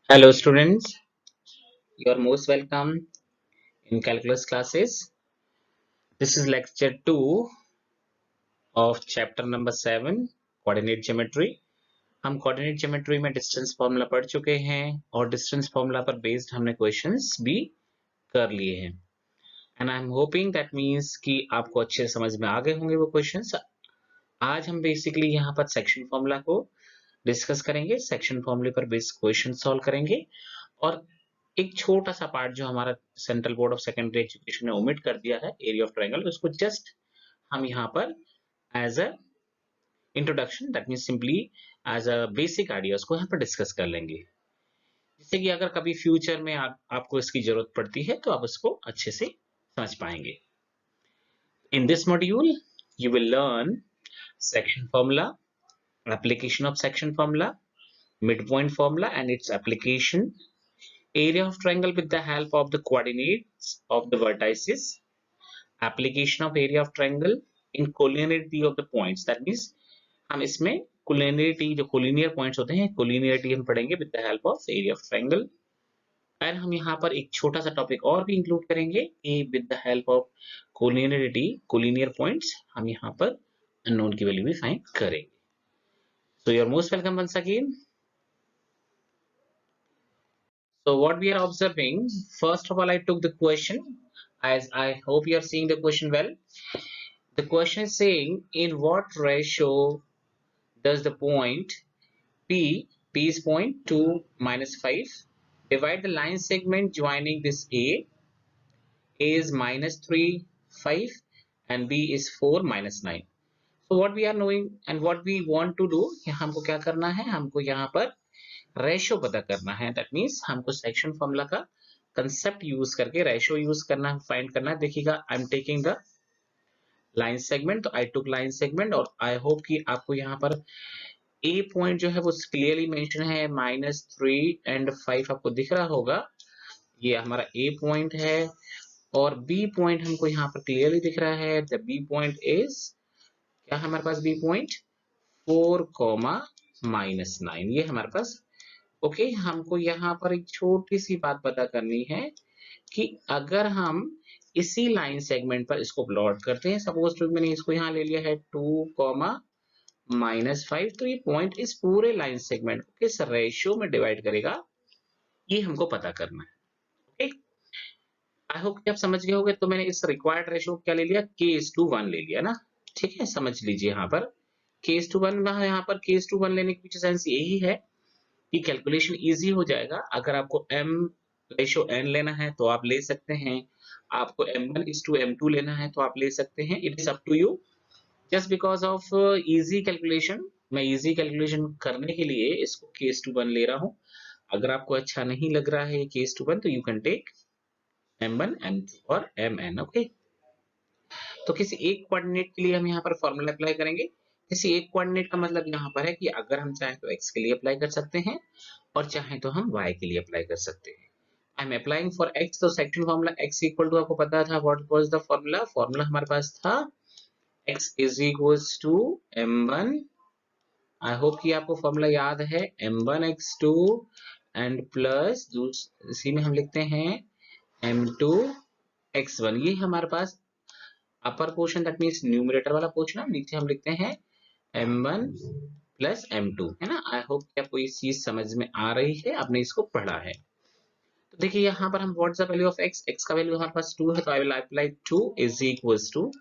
Hello students, you are most welcome in calculus classes. This is lecture 2 of chapter number 7 coordinate geometry. हम coordinate geometry में distance formula पढ़ चुके हैं और distance formula पर based हमने questions भी कर लिए हैं and I'm hoping that means कि आपको अच्छे समझ में आ गए होंगे वो questions. आज हम basically यहाँ पर section formula को डिस्कस करेंगे, सेक्शन फॉर्मूले पर बेस्ड क्वेश्चन सॉल्व करेंगे और एक छोटा सा पार्ट जो हमारा Central Board of Secondary Education ने ओमिट कर दिया है एरिया ऑफ ट्रायंगल, उसको जस्ट हम यहाँ पर as a introduction that means simply as a basic idea उसको यहाँ पर डिस्कस कर लेंगे, जिससे कि अगर कभी फ्यूचर में आपको इसकी जरूरत पड़ती है तो आप उसको अच्छे से समझ पाएंगे. In this module you will learn section formula, application of section formula, midpoint formula and its application, area of triangle with the help of the coordinates of the vertices, application of area of triangle in collinearity of the points. That means हम इसमें collinearity जो collinear points होते हैं collinearity हम पढ़ेंगे with the help of area of triangle. And हम यहाँ पर एक छोटा सा टॉपिक और भी इंक्लूड करेंगे कि with the help of collinearity collinear points हम यहाँ पर अननोन की वैल्यू भी फाइंड करेंगे. So you are most welcome once again. So what we are observing, first of all, I took the question, as I hope you are seeing the question well. The question is saying, in what ratio does the point P is 0.2 minus 5, divide the line segment joining this A is minus 3, 5 and B is 4 minus 9. So what we are knowing and what we want to do, हमको क्या करना है, हमको यहाँ पर ratio पता करना है. दैट मीन्स हमको सेक्शन फॉर्मूला का कंसेप्ट यूज करके रेशो यूज करना है, फाइंड करना है. देखिएगा आई am taking the line segment, तो आई टुक लाइन सेगमेंट और आई होप कि आपको यहाँ पर ए पॉइंट जो है वो क्लियरली मेंशन है, -3 and 5 आपको दिख रहा होगा. ये हमारा ए पॉइंट है और बी पॉइंट हमको यहाँ पर क्लियरली दिख रहा है. द बी पॉइंट इज क्या हमारे पास बी पॉइंट 4, -9 ये हमारे पास. ओके हमको यहाँ पर एक छोटी सी बात पता करनी है कि अगर हम इसी लाइन सेगमेंट पर इसको प्लॉट करते हैं, सपोज तो मैंने इसको यहाँ ले लिया है 2, -5, तो ये पॉइंट इस पूरे लाइन सेगमेंट को किस रेशियो में डिवाइड करेगा ये हमको पता करना है. ओके आई होप कि आप समझ गए होंगे. तो मैंने इस रिक्वायर्ड रेशियो क्या ले लिया, K:1 ले लिया ना. ठीक है, समझ लीजिए यहाँ पर K:1, यहाँ पर K:1 लेने के पीछे सेंस यही है कि कैलकुलेशन इजी हो जाएगा. अगर आपको m/n लेना है तो आप ले सकते हैं, आपको m1:m2 लेना है तो आप ले सकते हैं. It is up to you. Just because of easy calculation, मैं इजी कैलकुलेशन करने के लिए इसको K:1 ले रहा हूं. अगर आपको अच्छा नहीं लग रहा है K:1 तो you can take m1, m2 और mn. ओके तो किसी एक कोऑर्डिनेट के लिए हम यहाँ पर फॉर्मूला अप्लाई करेंगे. किसी एक कोऑर्डिनेट का मतलब यहाँ पर है कि अगर हम चाहें तो x के लिए अप्लाई कर सकते हैं और चाहे तो हम y के लिए अप्लाई कर सकते हैं. I am applying for x, तो section formula x equal to आपको पता था what was the formula. Formula हमारे पास था x is equals to m1. I hope कि आपको फॉर्मूला याद है, m1x2 एंड प्लस इसी में हम लिखते हैं m2x1. ये हमारे पास upper portion that means numerator वाला पोर्शन, नीचे हम लिखते हैं m1 प्लस m2 है ना. आई होप कि आपको ये चीज समझ में आ रही है, आपने इसको पढ़ा है. तो देखिए यहाँ पर हम what's the value of x का वैल्यू हमारे पास 2 है तो I will apply 2 is equals to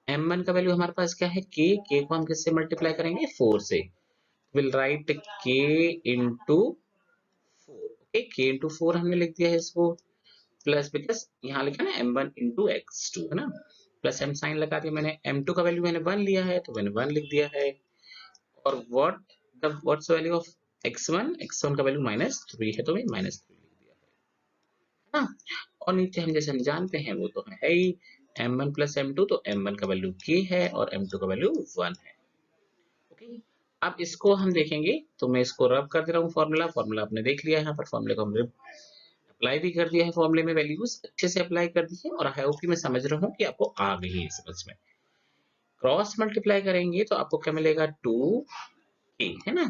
m1 का वैल्यू हमारे पास क्या है k को हम किससे मल्टीप्लाई करेंगे 4 से. Will write k into 4. Okay k into 4 हमने लिख दिया है इसको, प्लस बिकॉज यहाँ लिखा ना m1 into x2 है ना, प्लस m साइन लगा दिया मैंने. m2 का वैल्यू मैंने 1 लिया है तो मैंने 1 लिख दिया है. और व्हाट्स वैल्यू ऑफ x1 का वैल्यू -3 है तो मैं -3 लिख दिया है ना. और नीचे हम जैसे हम जानते हैं वो तो है ही m1 प्लस m2, तो m1 का वैल्यू k है और m2 का वैल्यू 1 है. ओके अब इसको हम देखेंगे, तो मैं इसको रब कर दे रहा हूँ. फॉर्मूला आपने देख लिया है, यहाँ पर फॉर्मूले को हमने अप्लाई भी कर दिया है. फॉर्मूले में वैल्यूज अच्छे से अप्लाई कर दी है और आई होप कि मैं समझ रहा हूँ कि आपको आ गई है समझ में. क्रॉस मल्टीप्लाई करेंगे तो आपको क्या मिलेगा 2k है ना.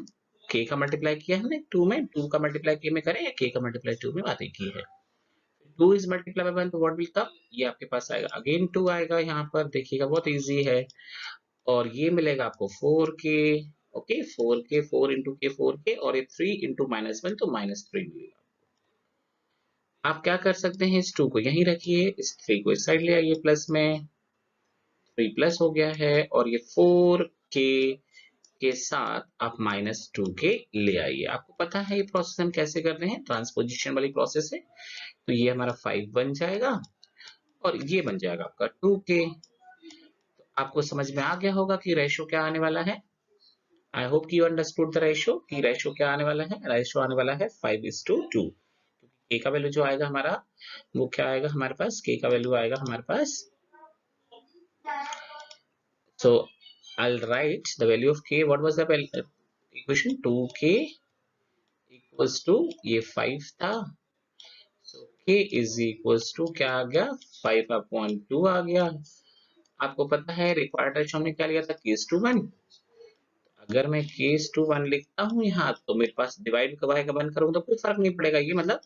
k का मल्टीप्लाई किया हमने 2 में, 2 का मल्टीप्लाई k में करें या k का मल्टीप्लाई 2 में, बात एक ही है। 2 इज मल्टीप्लाई बाय 1 तो व्हाट विल कम, ये आपके पास आएगा, अगेन 2 आएगा यहाँ पर, देखिएगा बहुत इजी है, और ये मिलेगा आपको 4k, ओके 4k, 4 इंटू के 4k, और ये 3 इंटू -1 तो -3 मिलेगा। आप क्या कर सकते हैं, इस 2 को यहीं रखिए, इस 3 को इस साइड ले आइए, प्लस में 3 प्लस हो गया है, और ये 4k के साथ आप -2k ले आइए। आपको पता है ये प्रोसेस हम कैसे कर रहे हैं, ट्रांसपोजिशन वाली प्रोसेस है। तो ये हमारा 5 बन जाएगा और ये बन जाएगा आपका 2k। तो आपको समझ में आ गया होगा कि रेशो क्या आने वाला है। आई होप कि यू अंडरस्टूड द रेशो, कि रेशो क्या आने वाला है, रेशो आने वाला है 5:2। k का वैल्यू जो आएगा हमारा, वो क्या आएगा हमारे पास, k का वैल्यू आएगा हमारे पास, so I'll write the value of k, what was the equation, 2k equals to ये 5 था, so k is equals to क्या आ गया, 5/2 आ गया। आपको पता है रिक्वायर्ड रेशो हमने क्या लिया था, k:1। अगर मैं k:1 लिखता हूँ यहाँ, तो मेरे पास डिवाइड का बंद करूँ तो कोई फर्क नहीं पड़ेगा, ये मतलब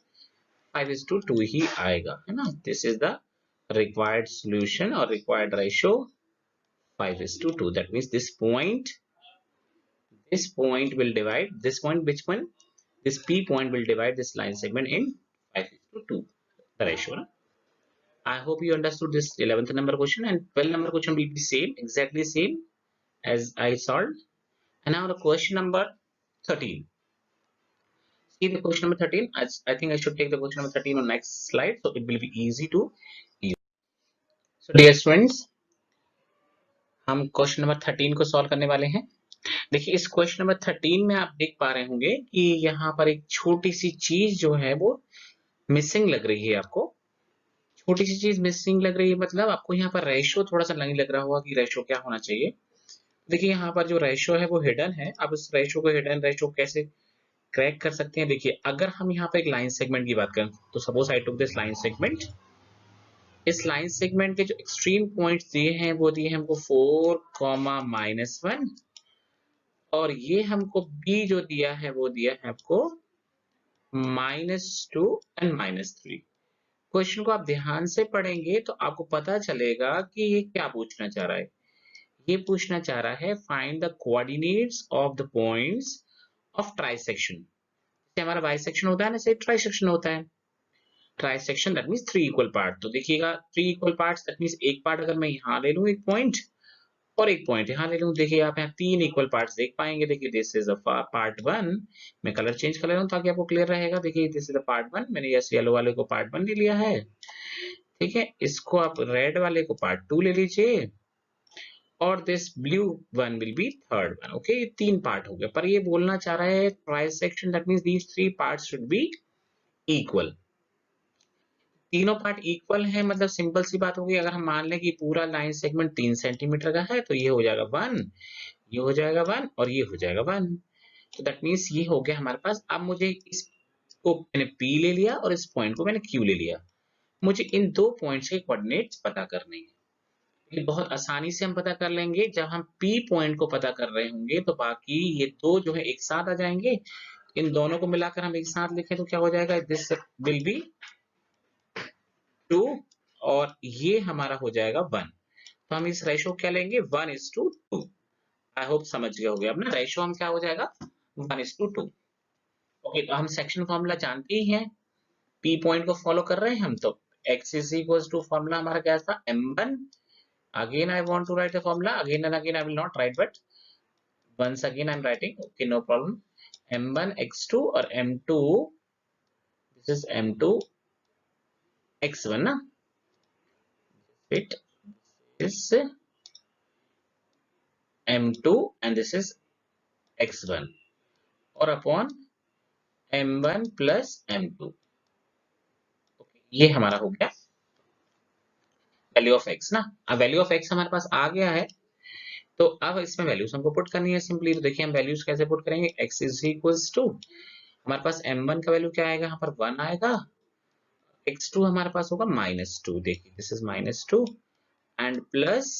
5:2 ही आएगा, है ना। This is the required solution or required ratio 5:2। that means this point will divide this point, which one, this p point will divide this line segment in 5:2, the ratio, no? I hope you understood this 11th number question, and 12th number question will be same, exactly same as I solved. And now the question number 13. See the question number 13. I think I should take the question number 13 on next slide, so it will be easy to use. So dear students, हम question number 13 को solve करने वाले हैं। देखिए इस question number 13 में आप देख पा रहे होंगे कि यहाँ पर एक छोटी सी चीज जो है वो मिसिंग लग रही है। आपको छोटी सी चीज मिसिंग लग रही है, मतलब आपको यहाँ पर रेशो थोड़ा सा नहीं लग रहा होगा कि रेशो क्या होना चाहिए। देखिए यहाँ पर जो रेशो है वो हिडन है। अब इस रेशो को हिडन रेशो कैसे क्रैक कर सकते हैं, देखिए अगर हम यहाँ पे एक लाइन सेगमेंट की बात करें, तो suppose I took this line segment. इस लाइन सेगमेंट के जो एक्सट्रीम पॉइंट्स दिए हैं वो दिए हैं हमको 4, और ये हमको b जो दिया है वो दिया है आपको -2 एंड -3। क्वेश्चन को आप ध्यान से पढ़ेंगे तो आपको पता चलेगा कि ये क्या पूछना चाह रहा है। ये पूछना चाह रहा है find the coordinates of the points of trisection. जैसे हमारा बाइसेक्शन होता है ना, ऐसे ट्राइसेक्शन होता है। Trisection that means 3 equal part. तो देखिएगा 3 इक्वल पार्ट्स दैट मींस एक पार्ट अगर मैं यहाँ ले लूं एक पॉइंट, और एक पॉइंट यहाँ ले लूं, देखिए आप यहाँ 3 इक्वल पार्ट्स देख पाएंगे। देखिए दिस इज अ पार्ट 1। मैं कलर चेंज कर ले रहा हूँ ताकि आपको क्लियर रहेगा। देखिए दिस इज अ पार्ट 1, मैंने यस येलो वाले को पार्ट 1 ले लिया है, ठीक है। इसको आप रेड वाले को पार्ट 2 ले लीजिए, और this blue one will be third one. Okay, ये 3 पार्ट हो गया, पर ये बोलना चाह रहा है trisection that means these 3 parts should be equal. तीनों पार्ट इक्वल है, मतलब सिंपल सी बात होगी। अगर हम मान लें कि पूरा लाइन सेगमेंट 3 सेंटीमीटर का है, तो ये हो जाएगा 1, ये हो जाएगा 1, और ये हो जाएगा 1। तो दैट मीन्स ये हो गया हमारे पास। अब मुझे इसको मैंने P ले लिया और इस पॉइंट को मैंने Q ले लिया। मुझे इन दो पॉइंट्स के कोऑर्डिनेट्स पता करने हैं। ये बहुत आसानी से हम पता कर लेंगे। जब हम P पॉइंट को पता कर रहे होंगे तो बाकी ये दो जो है एक साथ आ जाएंगे। इन दोनों को मिलाकर हम एक साथ लिखें तो क्या हो जाएगा, दिस विल बी 2, और ये हमारा हो जाएगा 1। तो हम इस रेशो क्या लेंगे, 1:2। आई होप समझ गए होंगे। अब ना रेशो हम क्या हो जाएगा 1:2। ओके, तो हम सेक्शन फॉर्मूला जानते ही हैं, पी पॉइंट को फॉलो कर रहे हैं हम। तो x is equal to formula हमारा क्या था, m1। Again I want to write the formula, again and again I will not write, but once again I am writing, okay no problem. m1 x2 और m2, this is m2 x1 ना, it is m2 and this is x1, और upon m1 plus m2। ये हमारा हो गया value of x ना। अब value of x हमारे पास आ गया है, तो अब इसमें वैल्यूज हमको पुट करनी है सिंपली। तो देखिए हम वैल्यूज कैसे पुट करेंगे, x इज इक्वल्स टू हमारे पास m1 का वैल्यू क्या आएगा, यहाँ पर 1 आएगा, x2 हमारे पास होगा -2। देखिए this is -2 and plus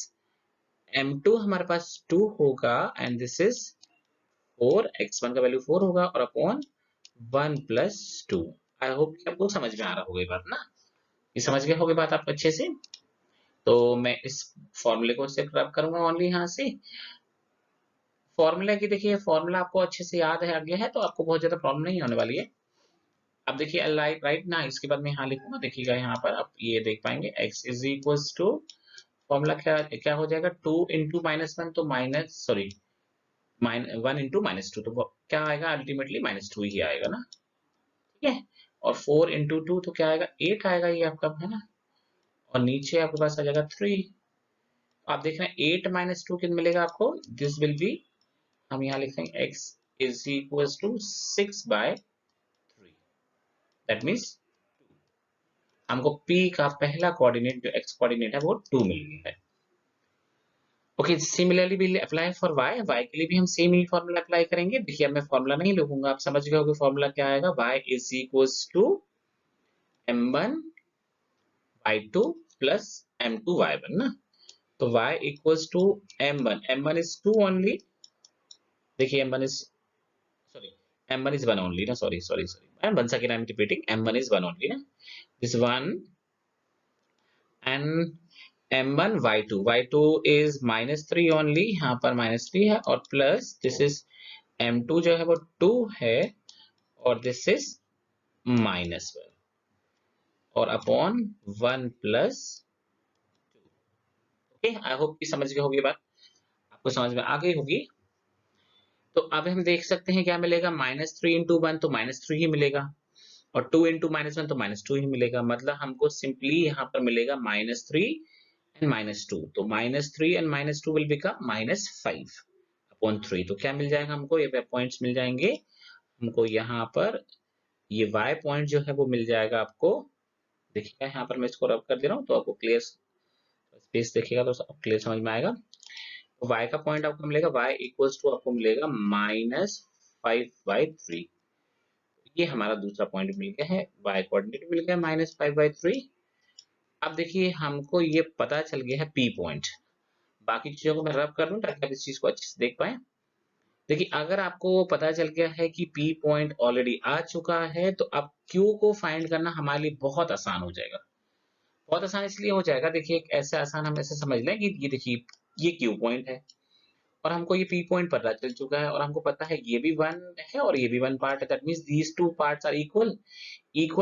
m2 हमारे पास 2 होगा, एंड दिस इज 4, x1 का वैल्यू 4 होगा और अपॉन 1 प्लस 2। आई होप कि आपको समझ में आ रहा होगा ये बात ना, ये समझ गए होगे बात आप अच्छे से। तो मैं इस फॉर्मूले को से रब करूंगा ओनली यहाँ से। फॉर्मूला की देखिए, फॉर्मूला आपको अच्छे से याद है आगे है तो आपको बहुत ज्यादा प्रॉब्लम नहीं होने वाली है। अब देखिए राइट ना, इसके बाद मैं यहाँ लिखूंगा, देखिएगा यहाँ पर आप ये देख पाएंगे x is equals to, formula क्या क्या हो जाएगा, 2 इंटू -1 तो माइनस सॉरी 1 इंटू -2 तो क्या आएगा, अल्टीमेटली -2 ही आएगा ना, ठीक है। और 4 इंटू 2 तो क्या आएगा, 8 आएगा ये आपका, है ना। और नीचे आपके पास आ जाएगा 3। आप देख रहे हैं 8 -2 कितना मिलेगा आपको, दिस विल बी, हम यहाँ लिख देंगे x is equals to 6/3। That means हमको p का पहला कोऑर्डिनेट जो x कोऑर्डिनेट है वो 2 मिल गया है। Okay, similarly will apply for y, y के लिए भी हम सेम ही फॉर्मूला अप्लाई करेंगे। देखिए अब मैं फॉर्मूला नहीं लिखूंगा, आप समझ गए होंगे फॉर्मूला क्या आएगा, y is equals to m1/2 plus m2/1 ना। तो y equals to m1 is 2 only, देखिए m1 is sorry m1 is 1 only na, sorry and once again I'm repeating, m1 is 1 only na, this 1 and m1 y2 is -3 only, यहाँ पर -3 है और plus this is m2 जो है वो 2 है और दिस इज -1 और upon 1 plus 2। Okay, I hope कि समझ गए होगी बात, आपको समझ में आ गई होगी। तो अब हम देख सकते हैं क्या मिलेगा, -3 इंटू 1 तो -3 ही मिलेगा और 2 इंटू -1 तो -2 ही मिलेगा, मतलब हमको सिंपली यहाँ पर मिलेगा -3 एंड -2, तो -3 एंड -2 विल बिकम -5/3। तो क्या मिल जाएगा हमको, ये पॉइंट्स मिल जाएंगे हमको यहाँ पर, ये y पॉइंट जो है वो मिल जाएगा आपको। देखिएगा यहाँ पर मैं इसको रब कर दे रहा हूँ तो आपको क्लियर स्पेस देखिएगा तो क्लियर समझ में आएगा। तो y का पॉइंट आपको मिलेगा, y इक्वल्स टू आपको मिलेगा -5/3। ये हमारा दूसरा पॉइंट मिल गया है, y कोऑर्डिनेट मिल गया -5/3। अब देखिए हमको ये पता चल गया है p पॉइंट, बाकी चीजों को मैं रब कर दूं ताकि आप इस चीज को अच्छे से देख पाए। देखिए अगर आपको पता चल गया है कि p पॉइंट ऑलरेडी आ चुका है तो अब q को फाइंड करना हमारे लिए बहुत आसान हो जाएगा। बहुत आसान इसलिए हो जाएगा, देखिए एक ऐसे आसान हम ऐसे समझ लें कि ये देखिए ये q पॉइंट है और हमको ये p पॉइंट पता चल चुका है और हमको पता है ये भी 1 है और ये भी 1 पार्ट है, that means these two parts are equal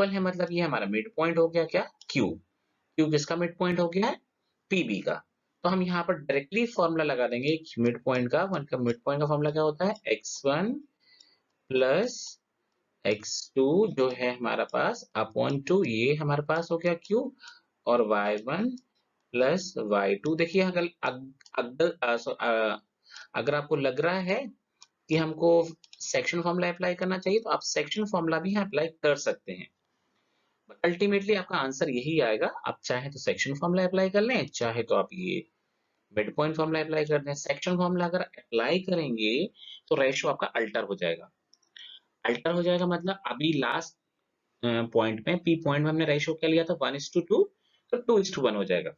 है, मतलब ये हमारा मिड पॉइंट हो गया क्या, q। q किसका मिड पॉइंट हो गया है, pb का। तो हम यहाँ पर डायरेक्टली फॉर्मूला लगा देंगे मिड पॉइंट का, वन का मिड पॉइंट का फॉर्मूला क्या होता है, x1 प्लस x2 जो है हमारा पास अपॉन 2, ये हमारे पास हो गया q, और y1 प्लस y2। देखिए अगर आपको लग रहा है कि हमको सेक्शन फॉर्मूला अप्लाई करना चाहिए तो आप सेक्शन फॉर्मूला भी अप्लाई कर सकते हैं, बट अल्टीमेटली आपका आंसर यही आएगा। आप चाहे तो सेक्शन फॉर्मूला अप्लाई कर लें, चाहे तो आप ये मिड पॉइंट फॉर्मूला अप्लाई कर दें। सेक्शन फॉर्मूला अगर अप्लाई करेंगे तो रेशियो आपका अल्टर हो जाएगा। अल्टर हो जाएगा मतलब अभी लास्ट पॉइंट में पी पॉइंट में हमने रेशियो क्या लिया था 1:2, तो 2:1 हो जाएगा।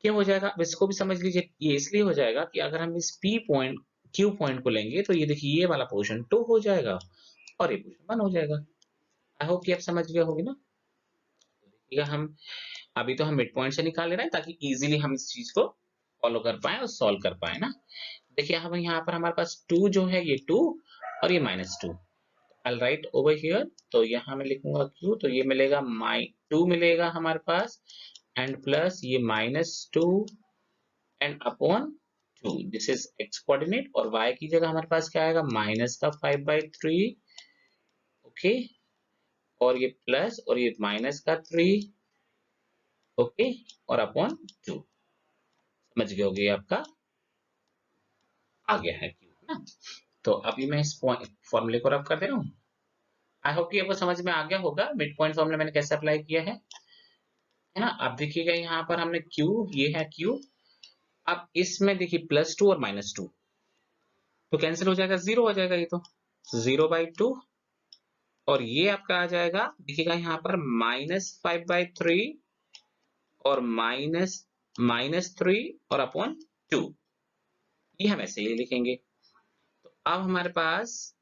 क्यों हो जाएगा, अब इसको भी समझ लीजिए, ये इसलिए हो जाएगा कि अगर हम इस पी पॉइंट क्यू पॉइंट को लेंगे तो ये देखिए ये वाला पोर्शन 2 हो जाएगा और ये पोर्शन 1 हो जाएगा। आई होप कि आप समझ गए होगे ना। ठीक है, हम अभी तो हम मिड पॉइंट से निकाल ले रहे हैं ताकि इजीली हम इस चीज को फॉलो कर पाए और सॉल्व कर पाए ना। देखिए हम यहाँ पर हमारे पास 2 जो है ये 2 और ये -2, I'll write over here, तो यहाँ मैं लिखूंगा q, तो ये मिलेगा -2 मिलेगा हमारे पास एंड प्लस ये -2 and upon 2, this is x coordinate, और y की जगह हमारे पास क्या आएगा, -5/3, ओके, और ये प्लस और ये -3, ओके, और अपॉन 2। समझ गए होगे आपका आ गया है q ना। तो अभी मैं इस फॉर्मूले को रब कर दे रहा हूँ। आई होप कि आपको समझ में आ गया होगा मिड पॉइंट फॉर्मूला मैंने कैसे अप्लाई किया है ना। अब देखिएगा यहाँ पर हमने q, ये है q, अब इसमें देखिए +2 और -2 तो कैंसिल हो जाएगा, 0 हो जाएगा, ये तो 0/2, और ये आपका आ जाएगा देखिएगा यहाँ पर -5/3 और -3 और अपॉन 2, ये हम ऐसे ही लिखेंगे। तो अब हमारे पास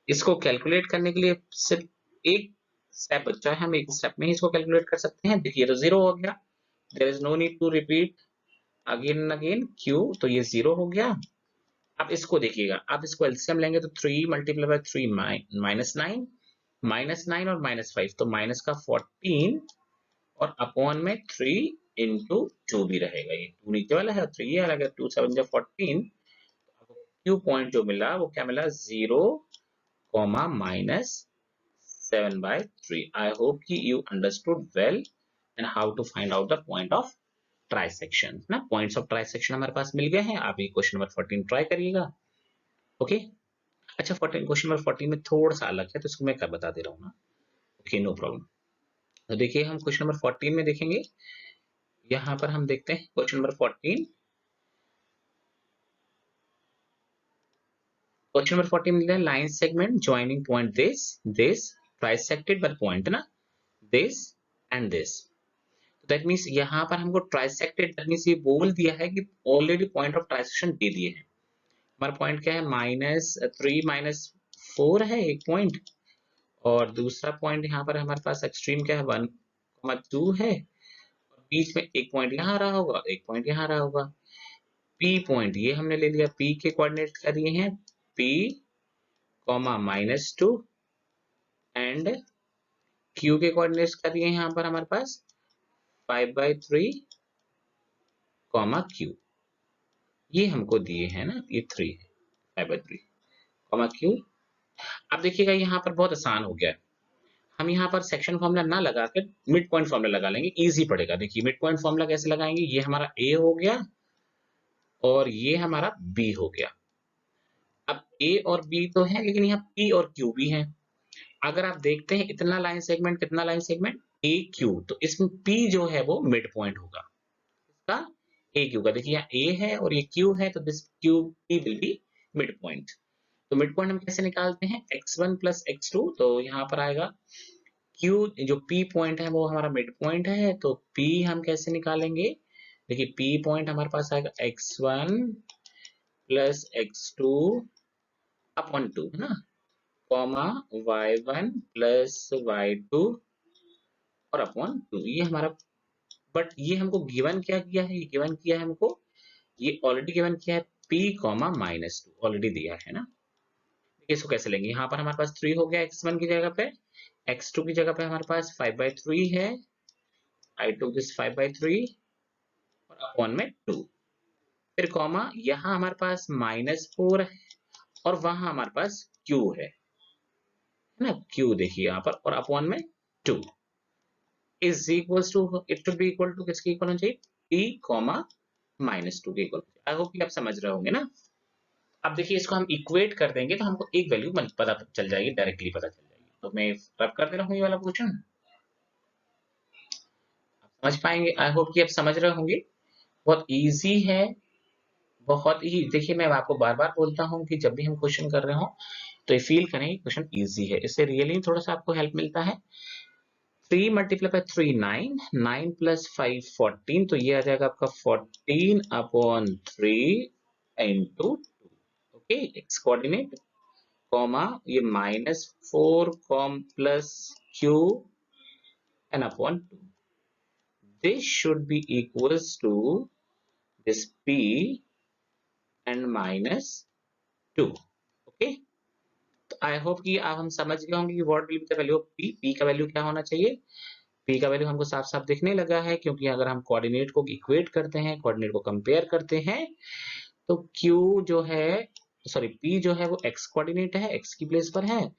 इसको कैलकुलेट करने के लिए सिर्फ एक स्टेप बचा है, हम एक स्टेप में ही इसको कैलकुलेट कर सकते हैं। देखिए तो 0 हो गया, there is no need to repeat again and again q, तो ये 0 हो गया। अब इसको देखिएगा, आप इसको एलसीएम लेंगे तो 3 मल्टीप्लाई बाय 3 -9 और -5, तो माइनस का 14 और अपॉन में 3 इंटू 2 भी रहेगा, ये 2 नीचे वाला है और 3 ये अलग है, 2 7 जा 14। क्यू पॉइंट जो मिला वो क्या मिला, 0, -7/3। I hope कि you understood well and how to find out the point of trisection ना। पॉइंट्स ऑफ ट्राइसेक्शन हमारे पास मिल गए हैं। आप ये क्वेश्चन नंबर 14 ट्राई करिएगा। ओके अच्छा, 14 क्वेश्चन नंबर 14 में थोड़ा सा अलग है तो इसको मैं कर बता दे रहा हूँ ना। Okay no problem. तो देखिए हम क्वेश्चन नंबर 14 में देखेंगे, यहाँ पर हम देखते हैं क्वेश्चन नंबर 14। क्वेश्चन नंबर 14 मिलता है line segment joining point this trisected by point ना this and this. That means यहाँ पर हमको ट्राइसेक्टेड दैट मीन्स ये बोल दिया है कि ऑलरेडी पॉइंट ऑफ ट्राइसेक्शन दे दिए हैं। हमारा पॉइंट क्या है, -3 -4 है एक पॉइंट, और दूसरा पॉइंट यहाँ पर हमारे पास एक्सट्रीम क्या है 1,2 है, बीच में एक पॉइंट यहाँ रहा होगा, एक पॉइंट यहाँ रहा होगा। P पॉइंट ये हमने ले लिया, P के कोऑर्डिनेट क्या दिए हैं, P, -2 एंड Q के कोऑर्डिनेट्स क्या दिए हैं यहाँ पर हमारे पास 5/3, Q ये हमको दिए हैं ना, ये 3 है 5/3, Q। अब देखिएगा यहाँ पर बहुत आसान हो गया है, हम यहाँ पर सेक्शन फॉर्मूला ना लगा के मिड पॉइंट फॉर्मूला लगा लेंगे, इजी पड़ेगा। देखिए मिड पॉइंट फॉर्मूला कैसे लगाएंगे, ये हमारा A हो गया और ये हमारा B हो गया। अब A और B तो है लेकिन यहाँ P और Q भी है। अगर आप देखते हैं इतना लाइन सेगमेंट, कितना लाइन सेगमेंट AQ, तो इसमें P जो है वो मिड पॉइंट होगा इसका AQ का। देखिए यहाँ A है और ये Q है, तो this Q P will be mid point. तो मिड पॉइंट हम कैसे निकालते हैं, x1 + x2, तो यहाँ पर आएगा Q जो P पॉइंट है वो हमारा मिड पॉइंट है, तो P हम कैसे निकालेंगे, देखिए P पॉइंट हमारे पास आएगा x1 + x2 अपॉन 2 है ना, कॉमा y1 + y2 और अपॉन 2, ये हमारा। बट ये हमको गिवन क्या किया है, ये गिवन किया है हमको, ये ऑलरेडी गिवन किया है P, -2 ऑलरेडी दिया है ना। इसको कैसे लेंगे, यहाँ पर हमारे पास 3 हो गया x1 की जगह पे, x2 की जगह पे हमारे पास 5/3 है, I took this 5/3 और अपॉन में 2, फिर कॉमा यहाँ हमारे पास -4 है और वहां हमारे पास Q है ना, Q देखिए यहाँ पर, और अपॉन में 2 is equals to, it should be equal to किसके इक्वल होना चाहिए, P, -2 के इक्वल। आई होप कि आप समझ रहे होंगे ना। अब देखिए इसको हम इक्वेट कर देंगे तो हमको एक वैल्यू पता चल जाएगी, डायरेक्टली पता चल जाएगी। तो मैं रब कर दे रहा हूँ ये वाला क्वेश्चन, समझ पाएंगे, आई होप कि आप समझ रहे होंगे। बहुत इजी है, बहुत ही। देखिए मैं आपको बार बार बोलता हूँ कि जब भी हम क्वेश्चन कर रहे हो तो ये फील करें क्वेश्चन इजी है, इससे रियली थोड़ा सा आपको हेल्प मिलता है। 3 × 3 9, 9 + 5 14, तो ये आ जाएगा आपका 14/3 into 2। Okay x coordinate, comma ये -4 plus Q n upon 2, this should be equals to this P and -2। Okay तो आई होप कि अब हम समझ गए होंगे कि what will be the value of P। P का वैल्यू क्या होना चाहिए, P का वैल्यू हमको साफ साफ दिखने लगा है, क्योंकि अगर हम कोऑर्डिनेट को इक्वेट करते हैं, कोऑर्डिनेट को कंपेयर करते हैं, तो Q जो है, सॉरी P जो है वो x कोऑर्डिनेट है, x की प्लेस पर है,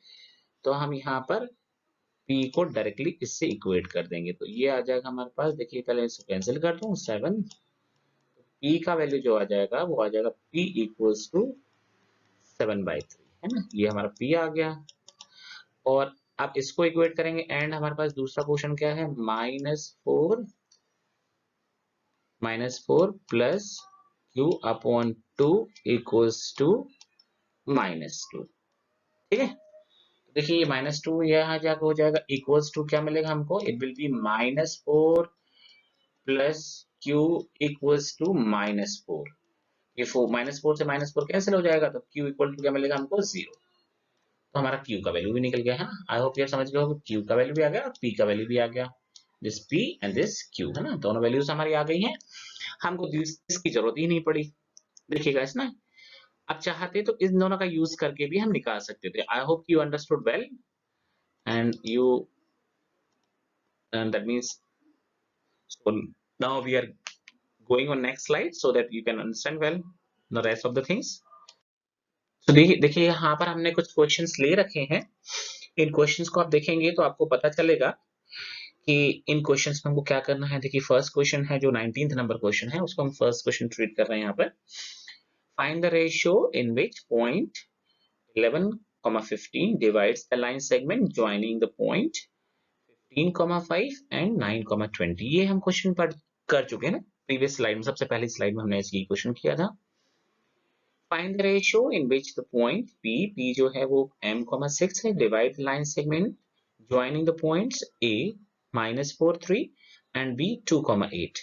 तो हम यहाँ पर P को डायरेक्टली इससे इक्वेट कर देंगे, तो ये आ जाएगा हमारे पास। देखिए पहले इसको कैंसिल कर दूं, 7, P का वैल्यू जो आ जाएगा वो आ जाएगा P इक्वल्स टू 7/3 है ना, ये हमारा P आ गया। और अब इसको इक्वेट करेंगे एंड हमारे पास दूसरा क्वेश्चन क्या है, -4 plus Q upon 2 equals to -2। ठीक है, देखिए ये -2 यहाँ जाकर हो जाएगा, इक्वल्स टू क्या मिलेगा हमको, it will be -4 plus Q equals to -4। ये -4 से -4 कैंसिल हो जाएगा, तो q इक्वल टू क्या मिलेगा हमको 0। तो हमारा q का वैल्यू भी निकल गया है ना। आई होप ये समझ गए हो, q का वैल्यू भी आ गया और p का वैल्यू भी आ गया। This p and this q है ना, दोनों वैल्यूज हमारी आ गई हैं। हमको इसकी जरूरत ही नहीं पड़ी। देखिएगा इस ना, अब चाहते तो इन दोनों का यूज करके भी हम निकाल सकते थे। आई hope you understood well and you that means so now we are going on next slide so that you can understand well the rest of the things. तो देखिए यहाँ पर हमने कुछ क्वेश्चंस ले रखे हैं। इन क्वेश्चंस को आप देखेंगे तो आपको पता चलेगा कि इन क्वेश्चंस में हमको क्या करना है। देखिए फर्स्ट क्वेश्चन है जो 19th नंबर क्वेश्चन है, उसको हम फर्स्ट क्वेश्चन ट्रीट कर रहे हैं यहाँ पर। Find the ratio in which point 11,15 divides the line segment joining the point 15,5 and 9,20। ये हम क्वेश्चन पढ़ कर चुके हैं ना प्रीवियस स्लाइड में, सबसे पहली स्लाइड में हमने इसकी क्वेश्चन किया था। Find the ratio in which the point p जो है वो m,6 है, divide line segment joining the points a -4 3 and b 2,8।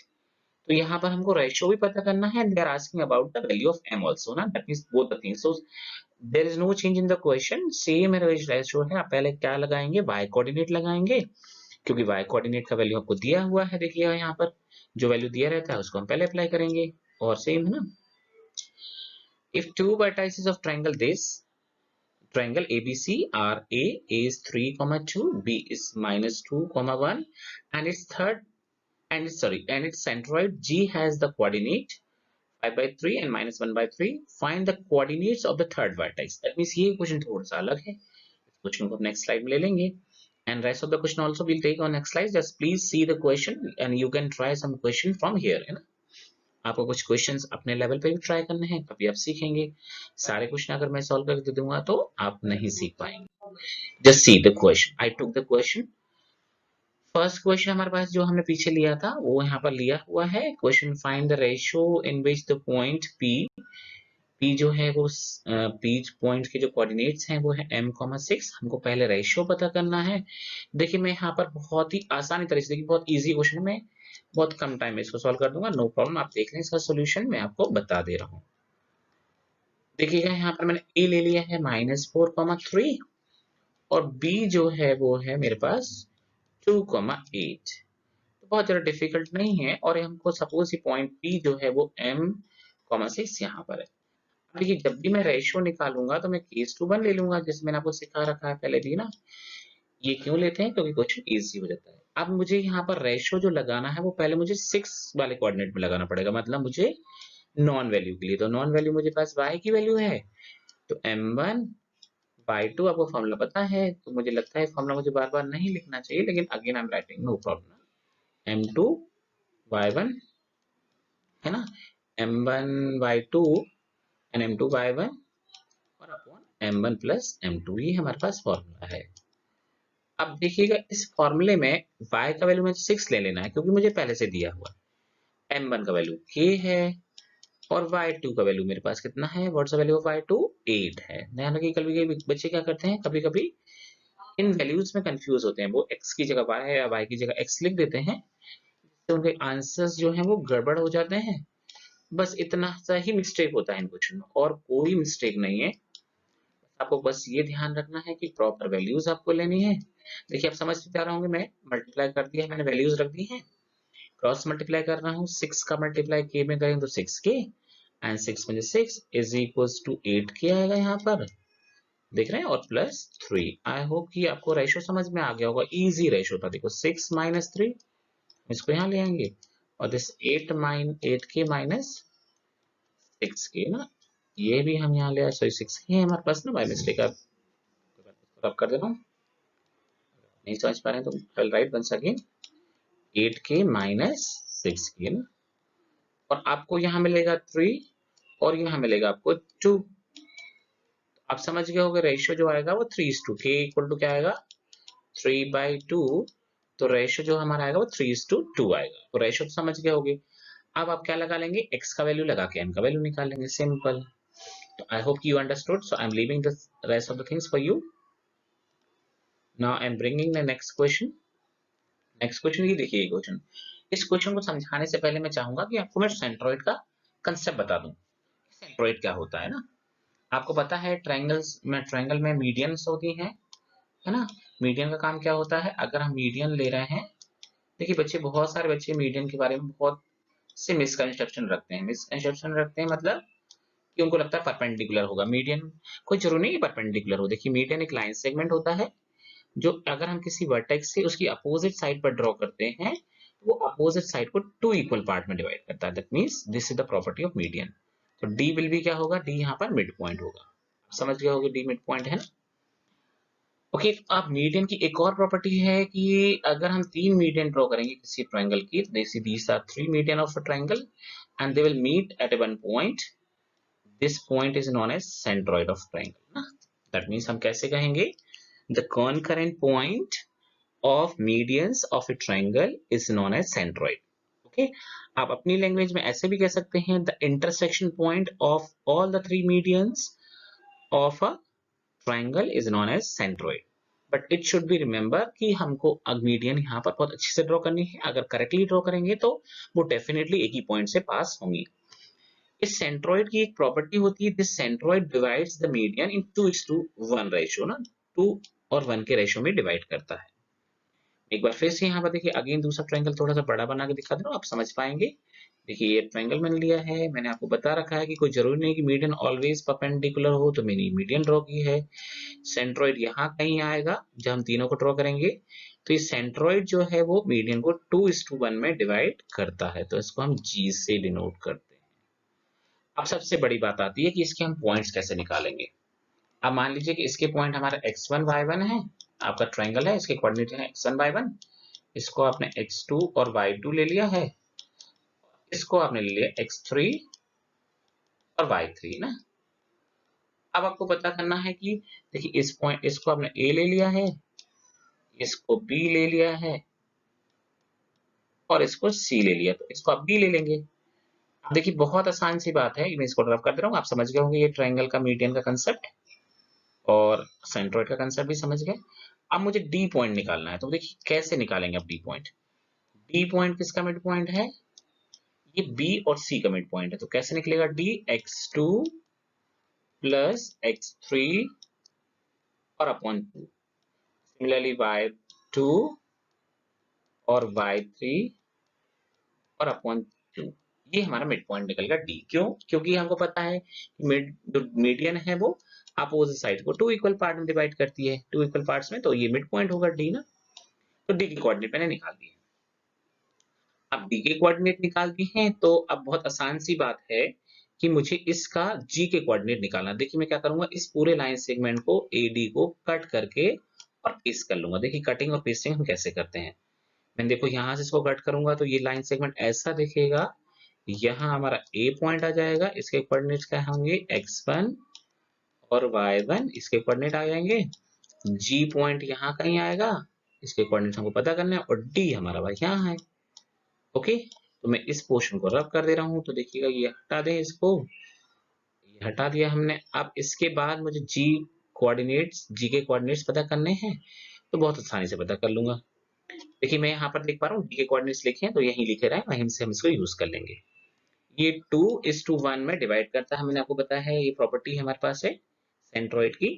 तो यहाँ पर हमको रेशियो भी पता करना है, they are asking about the value of m also ना, that means both the things. So there is no change in the question, same ratio है। आप पहले क्या लगाएंगे, y कोऑर्डिनेट लगाएंगे, क्योंकि y कोऑर्डिनेट का वैल्यू आपको दिया हुआ है। देखिएगा यहाँ पर जो वैल्यू दिया रहता है उसको हम पहले अप्लाई करेंगे, और सेम है ना। If two vertices of triangle ABC are A is 3,2, B is -2,1, and its centroid G has the coordinate 5/3 and -1/3. Find the coordinates of the third vertex. That means ये क्वेश्चन थोड़ा सा अलग है, इस क्वेश्चन को next slide में ले लेंगे। And rest of the question also we'll take on next slide. Just please see the question and you can try some question from here, है ना। आपको कुछ क्वेश्चंस अपने लेवल पे भी ट्राई करने हैं, तभी आप सीखेंगे। सारे क्वेश्चन अगर मैं सॉल्व करके दूंगा तो आप नहीं सीख पाएंगे। Just see the question, I took the question. First question हमारे पास जो हमने पीछे लिया था वो यहाँ पर लिया हुआ है। Question find the ratio in which the point p जो है वो p पॉइंट के जो कोऑर्डिनेट्स हैं वो है m,6। हमको पहले रेशियो पता करना है। देखिए मैं यहाँ पर बहुत ही आसानी तरीके से, देखिए बहुत इजी क्वेश्चन है, मैं बहुत कम टाइम में इसको सॉल्व कर दूंगा, नो प्रॉब्लम। आप देख लें इसका सॉल्यूशन, मैं आपको बता दे रहा हूँ। देखिएगा यहाँ पर मैंने a ले लिया है -4,3 और b जो है वो है मेरे पास 2,8। तो बहुत ज्यादा डिफिकल्ट नहीं है, और हमको सपोज ये पॉइंट p जो है वो m,6 यहाँ पर है। देखिए जब भी मैं रेशियो निकालूंगा तो मैं केस टू 1 ले लूंगा, जैसे मैंने आपको सिखा रखा है पहले भी ना। ये क्यों लेते हैं, क्योंकि क्वेश्चन इजी हो जाता है। अब मुझे यहाँ पर रेशियो जो लगाना है वो पहले मुझे 6 वाले कोऑर्डिनेट में लगाना पड़ेगा, मतलब मुझे नॉन वैल्यू के लिए। तो नॉन वैल्यू मुझे पास y की वैल्यू है, तो m1/2 आपको फॉर्मूला पता है, तो मुझे लगता है फॉर्मूला मुझे बार बार नहीं लिखना चाहिए, लेकिन again I am writing, no problem. m2/1 है ना, m1/2 एंड m2/1 और अपॉन m1 प्लस m2, ये हमारे पास फॉर्मूला है। अब देखिएगा इस फॉर्मूले में y का वैल्यू मुझे 6 ले लेना है, क्योंकि मुझे पहले से दिया हुआ है। m1 का वैल्यू k है और y2 का वैल्यू मेरे पास कितना है, what's the value of y2, 8 है। ध्यान रखिए कभी बच्चे क्या करते हैं, कभी कभी इन वैल्यूज में कंफ्यूज होते हैं, वो x की जगह y है या y की जगह x लिख देते हैं, तो उनके आंसर्स जो हैं वो गड़बड़ हो जाते हैं। बस इतना सा ही मिस्टेक होता है इन क्वेश्चन में, और कोई मिस्टेक नहीं है। आपको बस ये ध्यान रखना है कि प्रॉपर वैल्यूज आपको लेनी है। देखिए आप समझ जा रहे होंगे, मैं मल्टीप्लाई कर दिया है, मैंने वैल्यूज रख दी हैं, क्रॉस मल्टीप्लाई कर रहा हूँ। 6 का मल्टीप्लाई k में करेंगे तो 6k एंड 6 में 6 इज इक्वल्स टू 8k आएगा यहाँ पर, देख रहे हैं, और प्लस 3। आई होप कि आपको रेशो समझ में आ गया होगा, इजी रेशो था। देखो 6 - 3, इसको यहाँ ले आएंगे, और दिस 8k माइनस 6k ना, ये भी हम यहाँ ले आए। सॉरी 6k है हमारे पास ना, बाय मिस्टेक आप कर दे रहा हूँ, नहीं समझ पा रहे हैं तो I write once again, 8k minus 6k ना, और आपको यहाँ मिलेगा 3 और यहाँ मिलेगा आपको 2। आप समझ गए होंगे रेशियो जो आएगा वो 3:2, k इक्वल टू क्या आएगा 3/2, तो रेशियो जो हमारा आएगा वो 3:2 आएगा। तो रेशियो तो समझ गए होंगे। अब आप क्या लगा लेंगे, x का वैल्यू लगा के m का वैल्यू निकाल लेंगे, सिंपल। तो आई hope you understood, so I am leaving the rest of the things for you. Now I am bringing the next question. Next question ये देखिए क्वेश्चन, इस क्वेश्चन को समझाने से पहले मैं चाहूंगा कि आपको मैं सेंट्रोइड का कंसेप्ट बता दूं सेंट्रोइड क्या होता है ना, आपको पता है ट्रायंगल में मीडियंस होती हैं, है ना। मीडियन का काम क्या होता है, अगर हम मीडियन ले रहे हैं, देखिए बच्चे, बहुत सारे बच्चे मीडियन के बारे में बहुत से मिसकंसेप्शन रखते हैं। मिसकंसेप्शन रखते हैं मतलब कि उनको लगता है परपेंडिकुलर होगा मीडियन। कोई जरूरी नहीं है परपेंडिकुलर हो। देखिए मीडियन एक लाइन सेगमेंट होता है जो अगर हम किसी वर्टेक्स से उसकी अपोजिट साइड पर ड्रॉ करते हैं, वो अपोजिट साइड को टू इक्वल पार्ट में डिवाइड करता है। That means this is the property of median. तो डी विल बी क्या होगा, डी यहाँ पर मिड पॉइंट होगा। समझ गए होगे डी मिड पॉइंट है ना। ओके, अब मीडियन की एक और प्रॉपर्टी है कि अगर हम तीन मीडियन ड्रॉ करेंगे किसी ट्रायंगल की, these are three median of a triangle and they will meet at one point. This point is known as centroid of triangle ना। That means हम कैसे कहेंगे, the concurrent point of medians of a triangle is known as centroid. Okay, आप अपनी language में ऐसे भी कह सकते हैं, the intersection point of all the three medians of a triangle is known as centroid. But it should be remember कि हमको मीडियन यहाँ पर बहुत अच्छे से ड्रॉ करनी है। अगर करेक्टली ड्रॉ करेंगे तो वो डेफिनेटली एक ही पॉइंट से पास होंगी। इस सेंट्रोइड की एक प्रॉपर्टी होती है, this centroid divides the median in 2:1 ratio ना, 2 और 1 के रेशियो में डिवाइड करता है। एक बार फिर से यहाँ पर देखिए, अगेन दूसरा ट्रायंगल थोड़ा सा बड़ा बना के दिखा दे रहा हूं, आप समझ पाएंगे। देखिए ये ट्रायंगल मैंने लिया है, मैंने आपको बता रखा है कि कोई जरूरी नहीं कि मीडियन ऑलवेज परपेंडिकुलर हो, तो मैंने मीडियन ड्रॉ की है। सेंट्रोइड यहाँ कहीं आएगा जब हम तीनों को ड्रॉ करेंगे, तो ये सेंट्रोइड जो है वो मीडियन को 2:1 में डिवाइड करता है, तो इसको हम जी से डिनोट करते हैं। अब सबसे बड़ी बात आती है कि इसके हम पॉइंट्स कैसे निकालेंगे। अब मान लीजिए कि इसके पॉइंट हमारा x1 y1 है, आपका ट्रायंगल है, इसके कोऑर्डिनेट है x1 y1, इसको आपने x2 और y2 ले लिया है, इसको आपने ले लिया x3 और y3 ना। अब आपको पता करना है कि देखिए इस पॉइंट, इसको आपने a ले लिया है, इसको b ले लिया है और इसको c ले लिया, तो इसको आप b ले लेंगे। अब देखिए बहुत आसान सी बात है, मैं इसको ड्रॉ कर दे रहा हूँ, आप समझ गए होंगे ये ट्रायंगल का मीडियन का कंसेप्ट और सेंट्रोइड का कंसेप्ट भी समझ गए। अब मुझे डी पॉइंट निकालना है, तो देखिए कैसे निकालेंगे अब डी पॉइंट। डी पॉइंट किसका मिड पॉइंट है, ये बी और सी का मिड पॉइंट है, तो कैसे निकलेगा, डी x2 प्लस x3 और अपॉन 2, सिमिलरली y2 और y3 और अपॉन 2, ये हमारा मिड पॉइंट निकलेगा डी। क्यों, क्योंकि हमको पता है मिड जो मीडियन है वो अपोजिट साइड को 2 इक्वल पार्ट में डिवाइड करती है, 2 इक्वल पार्ट्स में, तो ये मिड पॉइंट होगा डी ना। तो डी की कोऑर्डिनेट मैंने निकाल दी है। अब डी के कोऑर्डिनेट निकाल दी हैं, तो अब बहुत आसान सी बात है कि मुझे इसका जी के कोऑर्डिनेट निकालना। देखिए मैं क्या करूंगा, इस पूरे लाइन सेगमेंट को एडी को कट करके और पेस्ट कर लूंगा। देखिए कटिंग और पेस्टिंग हम कैसे करते हैं, मैं देखो यहाँ से इसको कट करूंगा तो ये लाइन सेगमेंट ऐसा दिखेगा, यहाँ हमारा ए पॉइंट आ जाएगा, इसके कोऑर्डिनेट्स क्या होंगे x1 और y1, इसके कोऑर्डिनेट आ जाएंगे। जी पॉइंट यहाँ कहीं आएगा, इसके कोऑर्डिनेट हमको पता करना है, और डी हमारा भाई यहाँ है। ओके, तो मैं इस पोर्शन को रब कर दे रहा हूं, तो देखिएगा ये हटा दें इसको, ये हटा दिया हमने। अब इसके बाद मुझे जी के कोऑर्डिनेट्स पता करने हैं, तो बहुत आसानी से पता कर लूंगा। देखिए मैं यहाँ पर देख पा रहा हूँ डी के कोऑर्डिनेट्स लिखे हैं, तो यहीं लिखे रहे, वहीं से हम इसको यूज कर लेंगे। ये 2:1 में डिवाइड करता है, मैंने आपको बताया है, ये प्रॉपर्टी हमारे पास है सेंट्रोइड की।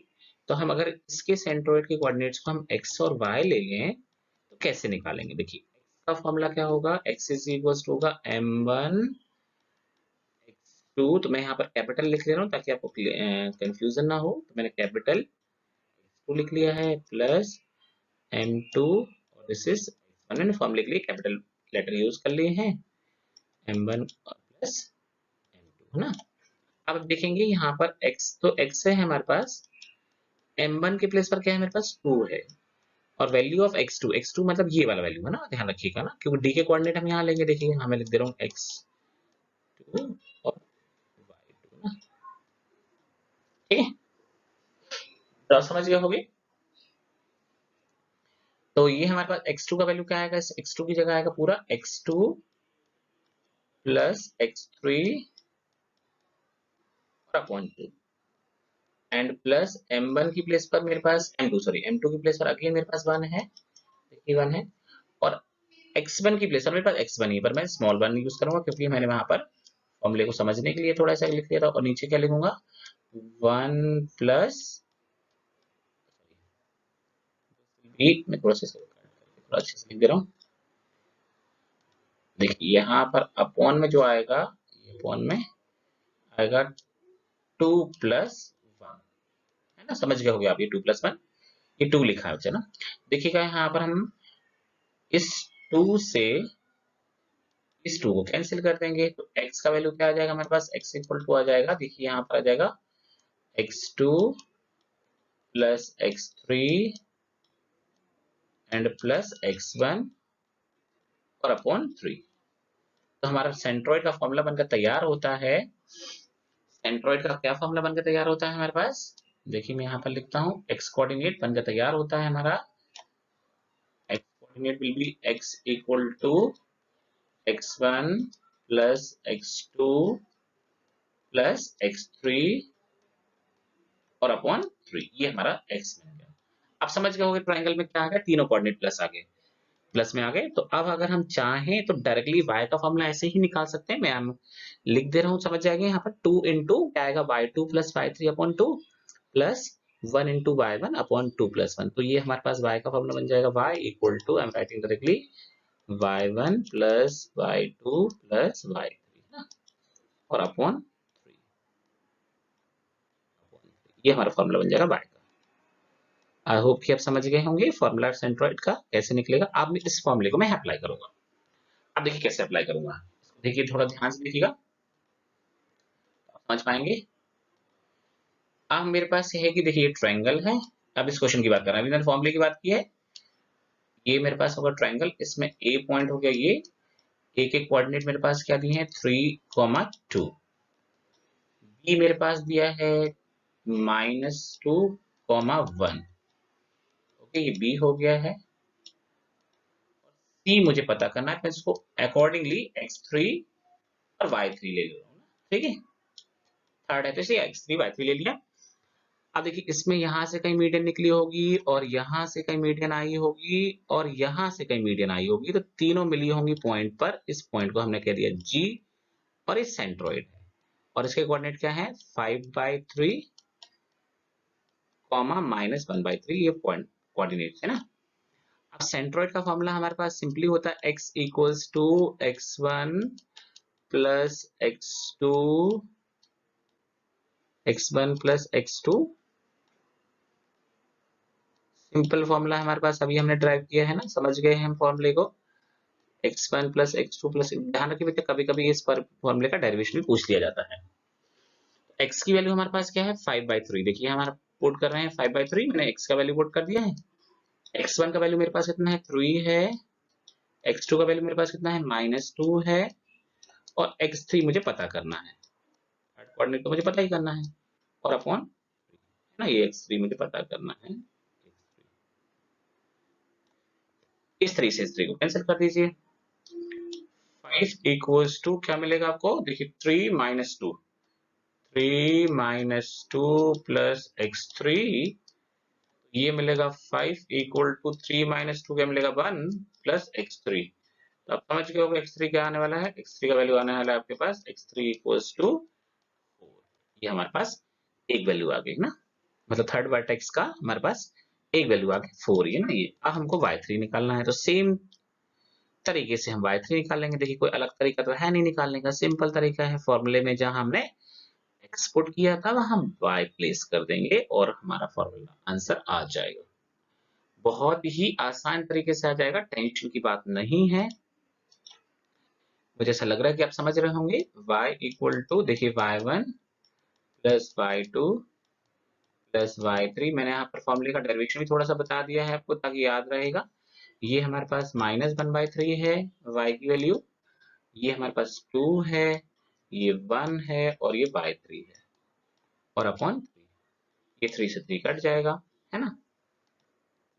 तो हम अगर इसके सेंट्रोइड के कोऑर्डिनेट्स को हम x और y ले लें, तो कैसे निकालेंगे। देखिए x का फॉर्मूला क्या होगा, x इज इक्वल टू होगा m1 x2, तो मैं यहाँ पर कैपिटल लिख ले रहा हूँ ताकि आपको कंफ्यूजन ना हो, तो मैंने कैपिटल x2 लिख लिया है प्लस m2 और दिस इज x1, मैंने फॉर्म लिख लिया, कैपिटल लेटर यूज कर लिए हैं, m1 प्लस m2 है ना। अब देखेंगे यहाँ पर x, तो x है हमारे पास, m1 के प्लेस पर क्या है मेरे पास 2 है, और वैल्यू ऑफ x2 मतलब ये वाला वैल्यू है ना, ध्यान रखिएगा ना, क्योंकि डी के कोऑर्डिनेट हम यहाँ लेंगे। देखिए हमें लिख दे रहा हूँ x2 और y2 ना, ठीक है, तो समझ गए होगे। तो ये हमारे पास x2 का वैल्यू क्या आएगा, इस x2 की जगह आएगा पूरा x2 प्लस x3 और अपॉन 2 एंड प्लस m1 की प्लेस पर मेरे पास m2 की प्लेस पर अगेन मेरे पास 1 है, देखिए 1 है, और x1 की प्लेस पर मेरे पास x1 ही, पर मैं स्मॉल 1 यूज करूंगा क्योंकि मैंने वहां पर फॉर्मूले को समझने के लिए थोड़ा सा लिख देता हूँ और नीचे क्या लिखूंगा 1 प्लस मैं थोड़ा अच्छे से लिख दे रहा हूँ। देखिए यहाँ पर अपॉन में जो आएगा अपॉन में आएगा 2 प्लस 1 है ना, समझ गए होगे आप। ये 2 प्लस 1 ये 2 लिखा है ना। देखिएगा यहाँ पर हम इस 2 से इस 2 को कैंसिल कर देंगे तो x का वैल्यू क्या आ जाएगा हमारे पास, x इक्वल टू आ जाएगा, देखिए यहाँ पर आ जाएगा x2 plus x3 and plus x1 और अपॉन 3। तो हमारा सेंट्रोइड का फॉर्मूला बनकर तैयार होता है। सेंट्रोइड का क्या फॉर्मूला बनकर तैयार होता है हमारे पास, देखिए मैं यहाँ पर लिखता हूँ x कोऑर्डिनेट बनकर तैयार होता है हमारा। x coordinate will be x equal to x1 plus x2 plus x3 और अपॉन 3, ये हमारा x बन गया। आप समझ गए होंगे ट्रायंगल में क्या आ गया, तीनों कोऑर्डिनेट प्लस आ गए, प्लस में आ गए। तो अब अगर हम चाहें तो डायरेक्टली y का फॉर्मूला ऐसे ही निकाल सकते हैं। मैं लिख दे रहा हूँ, समझ जाएंगे। यहाँ पर 2 इंटू क्या आएगा y2 plus y3 upon 2 plus 1 into y1 upon 2 plus 1। तो ये हमारे पास y का फॉर्मूला बन जाएगा y equal to, I am writing directly y1 plus y2 plus y3 और अपॉन 3, ये हमारा फॉर्मूला बन जाएगा y का। आई होप कि आप समझ गए होंगे फॉर्मूला सेंट्रोइड का कैसे निकलेगा। अब इस फॉर्मूले को मैं अप्लाई करूंगा। अब देखिए कैसे अप्लाई करूंगा, देखिए थोड़ा ध्यान से देखिएगा, समझ पाएंगे। अब मेरे पास ये है कि देखिए ये ट्रायंगल है। अब इस क्वेश्चन की बात कर रहे हैं, अभी मैंने फॉर्मूले की बात की है। ये मेरे पास होगा ट्रायंगल, इसमें ए पॉइंट हो गया, ये ए के कोऑर्डिनेट मेरे पास क्या दिए हैं 3,2। बी मेरे पास दिया है -2,1। ओके, ये बी हो गया है। सी मुझे पता करना है, मैं इसको अकॉर्डिंगली x3 और y3 ले लूंगा, ठीक है। थर्ड है तो इसे x3 y3 ले लिया। अब देखिए इसमें यहां से कहीं मीडियन निकली होगी और यहां से कहीं मीडियन आई होगी और यहां से कहीं मीडियन आई होगी, तो तीनों मिली होंगी पॉइंट पर। इस पॉइंट को हमने कह दिया G और इस सेंट्रोइड है। और इसके कोऑर्डिनेट क्या है 5/3 -1/3, ये पॉइंट कोऑर्डिनेट है ना। अब सेंट्रोइड का फॉर्मूला हमारे पास सिंपली होता है x equals to x1 plus x1 plus x2। Simple formula हमारे पास अभी हमने ड्राइव किया है ना, समझ गए हैं हम फॉर्मूले को। x1 प्लस x2 प्लस, ध्यान रखिए बेटा कभी कभी इस पर फॉर्मूले का डेरिवेशन भी पूछ लिया जाता है। x की वैल्यू हमारे पास क्या है 5/3, देखिए हमारा पुट कर रहे हैं 5/3, मैंने x का वैल्यू पुट कर दिया है। x1 का वैल्यू मेरे पास कितना है 3 है, x2 का वैल्यू मेरे पास कितना है -2 है और x3 मुझे पता करना है, कोऑर्डिनेट तो मुझे पता ही करना है, और अपॉन ना ये x3 मुझे पता करना है। इस 3 से इस 3 को कैंसिल कर दीजिए। 5 इक्वल्स टू क्या मिलेगा आपको, देखिए 3 - 2 प्लस x3, ये मिलेगा 5 इक्वल टू 3 - 2 क्या मिलेगा 1 प्लस x3। तो आप समझ गए होंगे x3 क्या आने वाला है, x3 का वैल्यू आने वाला है आपके पास x3 इक्वल्स टू 4। ये हमारे पास एक वैल्यू आ गई ना, मतलब थर्ड वर्टेक्स का हमारे पास एक वैल्यू आ गई 4, ये ना। ये अब हमको y3 निकालना है, तो सेम तरीके से हम y3 निकाल लेंगे। देखिए कोई अलग तरीका तो है नहीं निकालने का, सिंपल तरीका है। फॉर्मूले में जहां हमने एक्सपोर्ट किया था वहां हम y प्लेस कर देंगे और हमारा फॉर्मूला आंसर आ जाएगा। बहुत ही आसान तरीके से आ जाएगा, टेंशन की बात नहीं है। मुझे ऐसा लग रहा है कि आप समझ रहे होंगे। y इक्वल टू देखिए y1 plus y2 plus y3, मैंने यहाँ पर फॉर्मूले का डेरिवेशन भी थोड़ा सा बता दिया है आपको ताकि याद रहेगा। ये हमारे पास -1/3 है y की वैल्यू, ये हमारे पास 2 है, ये 1 है और ये y3 है और अपॉन 3, ये 3 से 3 कट जाएगा, है ना।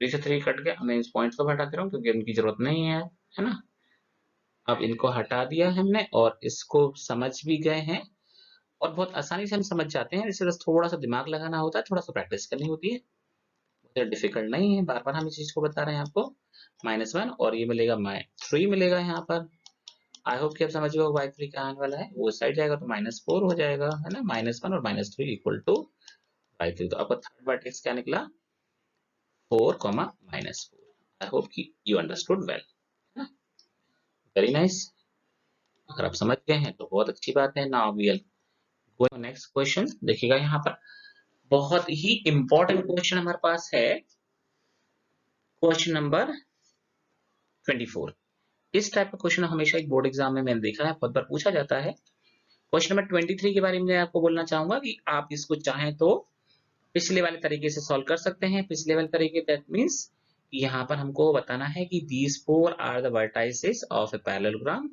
3 से 3 कट गया, मैं इस पॉइंट्स को हटा दे रहा हूँ क्योंकि इनकी जरूरत नहीं है ना। अब इनको हटा दिया हमने और इसको समझ भी गए हैं और बहुत आसानी से हम समझ जाते हैं। इसे बस थोड़ा सा दिमाग लगाना होता है, थोड़ा सा प्रैक्टिस करनी होती है, बहुत डिफिकल्ट नहीं है। बार बार हम इस चीज को बता रहे हैं आपको। -1 और ये मिलेगा 3 मिलेगा यहाँ पर, आई होप कि आप समझ गए y3 क्या आने वाला है, वो साइड जाएगा तो -4 हो जाएगा, है ना, -1 और -3 इक्वल टू y3। तो आपका थर्ड वर्टेक्स क्या निकला, 4, -4। आई होप कि यू अंडरस्टूड वेल, है ना, वेरी नाइस। अगर आप समझ गए हैं तो बहुत अच्छी बात है। Now we will go next question. देखिएगा यहाँ पर बहुत ही इंपॉर्टेंट क्वेश्चन हमारे पास है, क्वेश्चन नंबर 24। इस टाइप का क्वेश्चन हमेशा एक बोर्ड एग्जाम में मैंने देखा है, बहुत बार पूछा जाता है। क्वेश्चन नंबर 23 के बारे में आपको बोलना चाहूंगा कि आप इसको चाहें तो पिछले वाले तरीके से सॉल्व कर सकते हैं। पिछले वाले तरीके दैट मींस यहाँ पर हमको बताना है कि these four are the vertices of a parallelogram।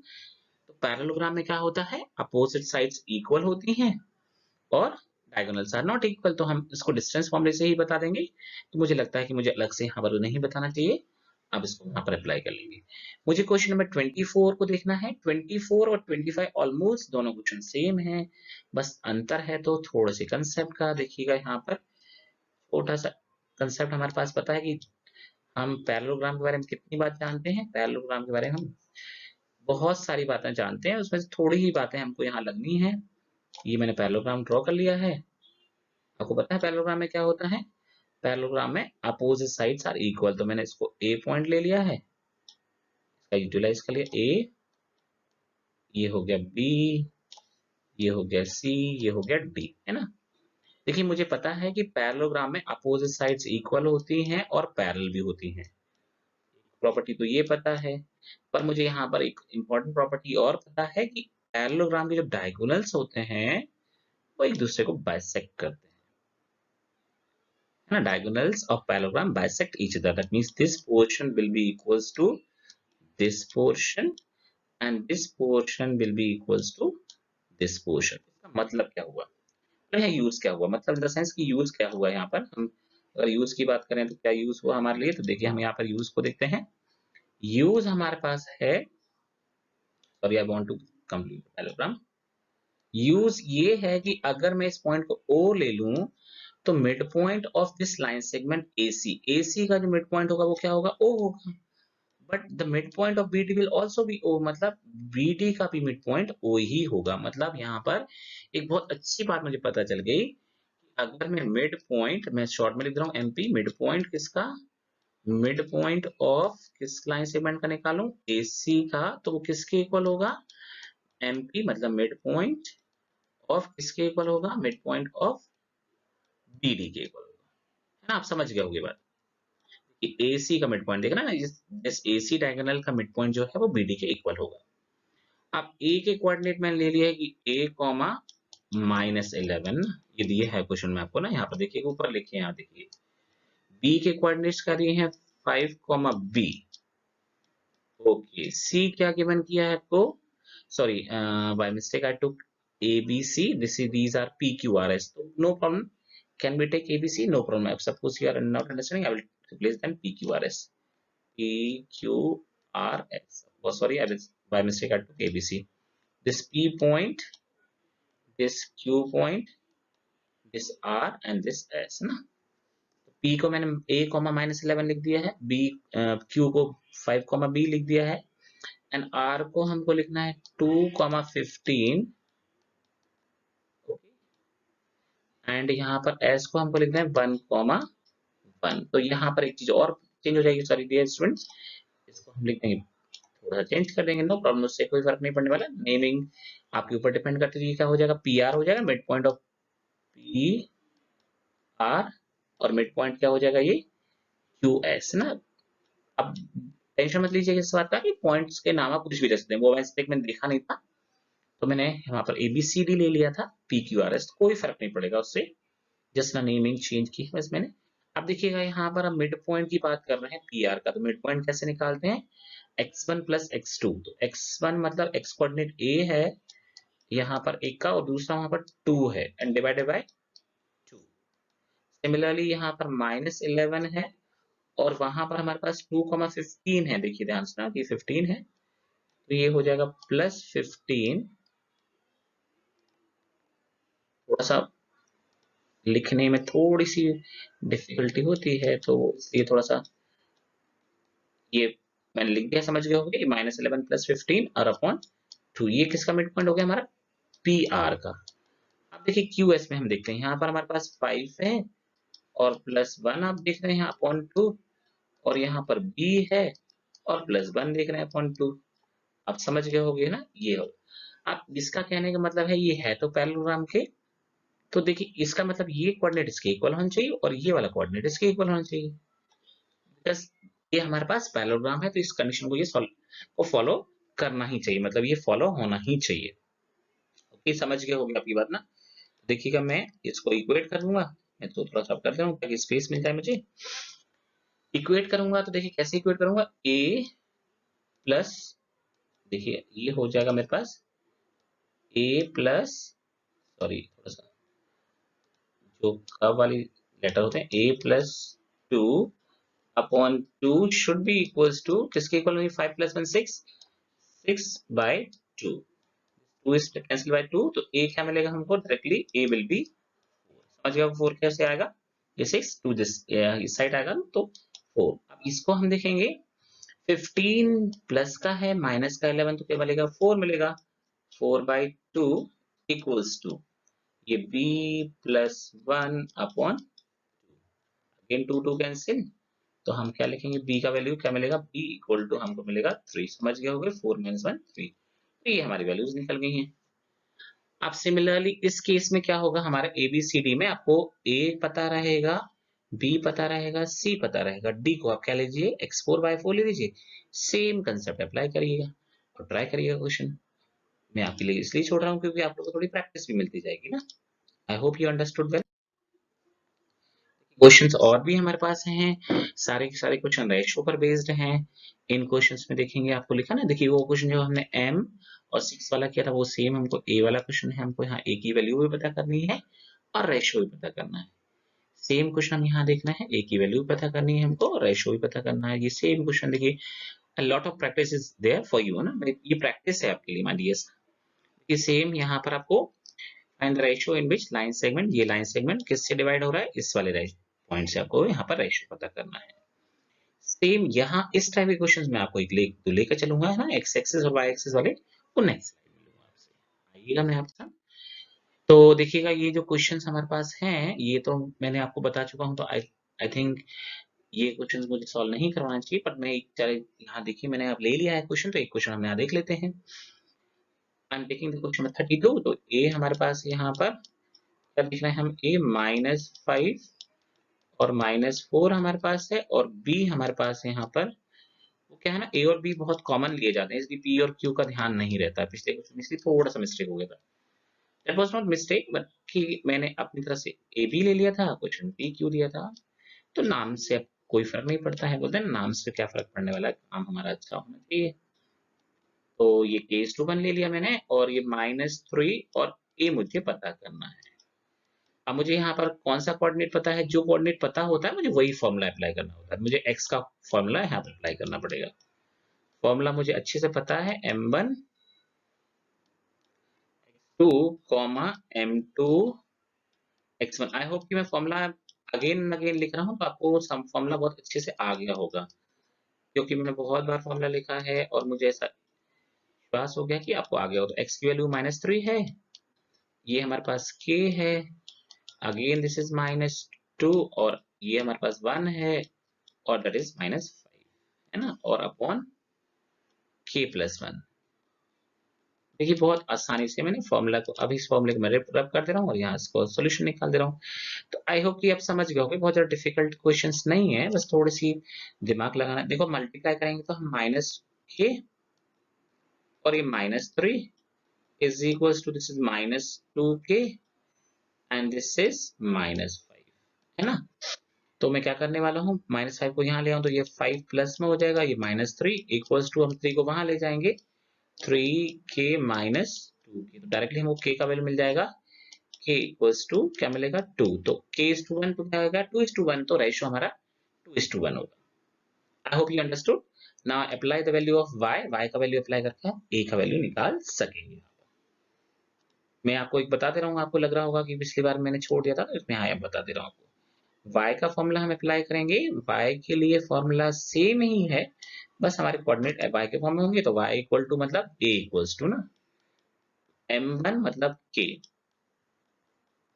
तो पैरेललोग्राम में क्या होता है, अपोजिट साइड्स इक्वल होती हैं और डायगोनल्स आर नॉट इक्वल। तो हम इसको डिस्टेंस फॉर्मूले से ही बता देंगे। तो मुझे लगता है कि मुझे अलग से यहाँ पर नहीं बताना चाहिए, अब इसको यहाँ पर अप्लाई कर लेंगे। मुझे क्वेश्चन नंबर 24 को देखना है। 24 और 25 ऑलमोस्ट दोनों क्वेश्चन सेम है, बस अंतर है तो थोड़े से कंसेप्ट का। देखिएगा यहाँ पर छोटा सा कंसेप्ट हमारे पास पता है कि हम पैरेललोग्राम के बारे में कितनी बात जानते हैं। पैरेललोग्राम के बारे में हम बहुत सारी बातें जानते हैं, उसमें से थोड़ी ही बातें हमको यहाँ लगनी है। ये मैंने पैरेललोग्राम ड्रॉ कर लिया है। आपको पता है पैरेललोग्राम में क्या होता है, पैरेललोग्राम में अपोजिट साइड्स आर इक्वल। तो मैंने इसको ए पॉइंट ले लिया है, इसका यूटिलाइज कर लिया। ए, ये हो गया बी, ये हो गया सी, ये हो गया डी, है ना। देखिए मुझे पता है कि पैरेललोग्राम में अपोजिट साइड्स इक्वल होती हैं और पैरेलल भी होती हैं, प्रॉपर्टी तो ये पता है। पर मुझे यहाँ पर एक इंपॉर्टेंट प्रॉपर्टी और पता है कि पैरेललोग्राम के जो डायगोनल्स होते हैं वो एक दूसरे को बाइसेक्ट करते हैं, है ना। Diagonals of parallelogram bisect each other, that means this portion will be equals to this portion and this portion will be equals to this portion. इसका मतलब क्या हुआ, यहाँ यूज क्या हुआ, मतलब इन द सेंस कि यूज क्या हुआ। यहाँ पर हम अगर यूज की बात करें तो क्या यूज हुआ हमारे लिए, तो देखिए हम यहाँ पर यूज को देखते हैं। यूज हमारे पास है, sorry I want to complete parallelogram. Use ये है कि अगर मैं इस पॉइंट को O ले लूं तो mid point of this line segment AC का जो मिड पॉइंट होगा वो क्या होगा, O होगा। But the mid point of BD will also be O, मतलब BD का भी मिड पॉइंट O ही होगा। मतलब यहाँ पर एक बहुत अच्छी बात मुझे पता चल गई, अगर मैं मिड पॉइंट, मैं शॉर्ट में लिख रहा हूँ MP, मिड पॉइंट किसका, मिड पॉइंट ऑफ किस लाइन सेगमेंट का निकालूं, AC का, तो वो किसके इक्वल होगा, MP, मतलब मिड पॉइंट ऑफ किसके इक्वल होगा, मिड पॉइंट ऑफ BD के इक्वल होगा, है ना। आप समझ गए होंगे बात कि AC का मिड पॉइंट देखना ना, इस AC डायगोनल का मिड पॉइंट जो है वो BD के इक्वल होगा। अब A के कोऑर्डिनेट मैंने ले लिया है कि A, -11, ये दिए है क्वेश्चन में आपको ना, यहाँ पर देखिए ऊपर लिखे हैं, यहाँ देखिए B के कोऑर्डिनेट्स क्या दिए हैं 5, B। ओके, C क्या गिवन किया है आपको, sorry by mistake I took ABC, these are PQRS, so no problem, can we take ABC, no problem. Suppose you are not understanding, I will replace them PQRS, PQRS. Oh sorry, I was by mistake I took ABC. This P point, this Q point, this R and this S ना। P को मैंने A, -11 लिख दिया है, B, Q को 5, B लिख दिया है, एंड R को हमको लिखना है 2, 15, एंड यहाँ पर S को हमको लिखना है 1, 1। तो यहाँ पर एक चीज और चेंज हो जाएगी, सॉरी डियर स्टूडेंट्स, इसको हम लिख देंगे, थोड़ा सा चेंज कर देंगे, नो प्रॉब्लम, उससे कोई फर्क नहीं पड़ने वाला। नेमिंग आपके ऊपर डिपेंड करती है, क्या हो जाएगा, PR हो जाएगा, मिड पॉइंट ऑफ PR, और मिड पॉइंट क्या हो जाएगा, ये QS ना। अब टेंशन मत लीजिए इस बात का कि पॉइंट्स के नाम आप कुछ भी रख सकते हैं, वो मिस्टेक मैंने देखा नहीं था, तो मैंने यहाँ पर ABCD ले लिया था, PQRS, कोई फर्क नहीं पड़ेगा उससे, जस्ट ना नेमिंग चेंज की है बस मैंने। अब देखिएगा यहाँ पर हम मिड पॉइंट की बात कर रहे हैं PR का, तो मिड पॉइंट कैसे निकालते हैं, x1 + x2। तो x1 मतलब x कोऑर्डिनेट A है यहाँ पर एक का, और दूसरा वहां पर 2 है, एंड डिवाइडेड बाय 2। सिमिलरली यहाँ पर -11 है और वहां पर हमारे पास 2, 15 है, देखिए ध्यान से ना कि 15 है, तो ये हो जाएगा +15। थोड़ा सा लिखने में थोड़ी सी डिफिकल्टी होती है, तो ये थोड़ा सा, ये मैंने लिख दिया, समझ गए होंगे, -11 + 15 और अपॉन 2। ये किसका मिड पॉइंट हो गया हमारा? पी आर का। अब देखिए क्यू एस में हम देखते हैं, यहाँ पर हमारे पास 5 है और +1 आप देख रहे हैं यहाँ अपॉन 2, और यहाँ पर बी है और +1 देख रहे हैं अपॉन 2। आप समझ गए होंगे ना, ये हो। अब इसका कहने का मतलब है ये है तो पैरेललोग्राम के, तो देखिए इसका मतलब ये कोऑर्डिनेट इसके इक्वल होना चाहिए और ये वाला कोऑर्डिनेट इसके इक्वल होना चाहिए। बिकॉज ये हमारे पास पैरेललोग्राम है तो इस कंडीशन को को फॉलो करना ही चाहिए, मतलब ये फॉलो होना ही चाहिए। ओके, समझ गए होंगे आपकी बात ना। देखिएगा मैं इसको इक्वेट कर लूंगा, मैं तो थोड़ा सा कर दे रहा हूँ ताकि स्पेस मिल जाए मुझे। इक्वेट करूंगा तो देखिए कैसे इक्वेट करूंगा, a प्लस, देखिए ये हो जाएगा मेरे पास a प्लस, सॉरी थोड़ा सा जो कब वाली लेटर होते हैं, a plus 2 upon 2 should be equals to किसके इक्वल होगी? 5 + 1 6, 6/2, 2 इज कैंसिल बाय 2, तो a क्या मिलेगा हमको? Directly a will be 4। समझ गए 4 कैसे आएगा? ये 6 टू दिस इस साइड आएगा तो 4। अब इसको हम देखेंगे, 15 प्लस का है माइनस का 11, तो क्या मिलेगा? 4 मिलेगा। 4/2 इक्वल्स टू ये b + 1 अपॉन, अगेन 2 कैंसिल, तो हम क्या लिखेंगे? b का वैल्यू क्या मिलेगा? b इक्वल टू हमको मिलेगा 3। समझ गए होंगे, 4 - 1 3। तो ये हमारी वैल्यूज निकल गई हैं। अब सिमिलरली इस केस में क्या होगा? हमारा ABCD में आपको A पता रहेगा, B पता रहेगा, C पता रहेगा, D को आप क्या लीजिए? x4/4 ले लीजिए। सेम कंसेप्ट अप्लाई करिएगा और ट्राई करिएगा क्वेश्चन। मैं आपके लिए इसलिए छोड़ रहा हूँ क्योंकि आप लोगों को थोड़ी प्रैक्टिस भी मिलती जाएगी ना। आई hope you understood well. Questions और भी हमारे पास हैं, सारे के सारे क्वेश्चन रेशियो पर बेस्ड हैं। इन क्वेश्चंस में देखेंगे आपको लिखा ना, देखिए वो क्वेश्चन जो हमने m और 6 वाला किया था वो सेम हमको a वाला क्वेश्चन है, हमको यहाँ a की वैल्यू भी पता करनी है और रेशियो भी पता करना है। सेम क्वेश्चन हम यहाँ देखना है, a की वैल्यू भी पता करनी है हमको और रेशियो भी पता करना है। ये सेम क्वेश्चन देखिए, a lot of practice is there for you ना, ये प्रैक्टिस है आपके लिए मान लीजिए। ये सेम यहाँ पर आपको find the ratio in which line segment, ये लाइन सेगमेंट किससे डिवाइड हो रहा है? इस वाले पॉइंट से आपको यहाँ पर रेशियो पता करना है। सेम यहाँ इस टाइप के क्वेश्चंस में आपको एक दो लेकर चलूंगा है ना, एक्स एक्सिस और वाई एक्सिस वाले, वो नेक्स्ट स्लाइड में लूंगा आपसे। आइएगा मैं आपके साथ। तो देखिएगा ये जो क्वेश्चंस हमारे पास हैं ये तो मैंने आपको बता चुका हूँ, तो आई थिंक ये क्वेश्चंस मुझे सॉल्व नहीं करवाना चाहिए, पर मैं यहाँ देखिए मैंने आप ले लिया है क्वेश्चन, तो एक क्वेश्चन हम यहाँ देख लेते हैं। I am taking the question 32, तो ए हमारे पास यहाँ पर क्या लिख रहे हैं हम? a -5 और -4 हमारे पास है, और b हमारे पास यहाँ पर वो क्या है ना, a और b बहुत कॉमन लिए जाते हैं, इसलिए p और q का ध्यान नहीं रहता है। पिछले क्वेश्चन इसलिए थोड़ा सा मिस्टेक हो गया था। That was not mistake, but कि मैंने अपनी तरफ से a b ले लिया था, क्वेश्चन p q दिया था, तो नाम से अब कोई फर्क नहीं पड़ता है, बोलते हैं नाम से क्या फर्क पड़ने वाला है, काम हमारा अच्छा होना चाहिए। तो ये k/1 ले लिया मैंने, और ये -3 और a मुझे पता करना है। अब मुझे यहाँ पर कौन सा कोऑर्डिनेट पता है? जो कोऑर्डिनेट पता होता है मुझे वही फॉर्मूला अप्लाई करना होता है। मुझे x का फॉर्मूला यहाँ पर अप्लाई करना पड़ेगा। फॉर्मूला मुझे अच्छे से पता है, m1 x2 m2 x1। आई होप कि मैं फॉर्मूला अगेन अगेन लिख रहा हूँ तो आपको फॉर्मूला बहुत अच्छे से आ गया होगा, क्योंकि मैंने बहुत बार फॉर्मूला लिखा है और मुझे ऐसा विश्वास हो गया कि आपको आ गया हो। तो x की वैल्यू -3 है, ये हमारे पास k है, अगेन दिस इज -2, और ये हमारे पास 1 है, और दैट इज -5 है ना, और अपॉन k+1। देखिए बहुत आसानी से मैंने फॉर्मूला को, अभी इस फॉर्मूले को मैं रब कर दे रहा हूँ और यहाँ इसको सॉल्यूशन निकाल दे रहा हूँ। तो आई होप कि आप समझ गए होंगे, बहुत ज्यादा डिफिकल्ट क्वेश्चंस नहीं है, बस थोड़ी सी दिमाग लगाना। देखो मल्टीप्लाई करेंगे तो हम -k और ये -3 is equals to this is -2k and this is -5 है ना। तो मैं क्या करने वाला हूँ, -5 को यहाँ ले आऊँ तो ये 5 प्लस में हो जाएगा, ये -3 इक्वल्स टू, हम 3 को वहां ले जाएंगे, 3k -2k, तो डायरेक्टली हमको k का वैल्यू मिल जाएगा, k इक्वल्स टू क्या मिलेगा? 2। तो k/1 तो क्या होगा? 2:1, तो रेशियो हमारा 2:1 होगा। आई hope you understood. Now apply the value of y का वैल्यू अप्लाई करके हम a का वैल्यू निकाल सकेंगे। मैं आपको एक बता दे रहा हूँ, आपको लग रहा होगा कि पिछली बार मैंने छोड़ दिया था, तो इसमें हाँ बता दे रहा हूँ आपको। y का फॉर्मूला हम अप्लाई करेंगे, y के लिए फॉर्मूला सेम ही है, बस हमारे कोऑर्डिनेट y के फॉर्म में होंगे, तो y इक्वल टू मतलब a इक्वल्स टू ना m1 मतलब k,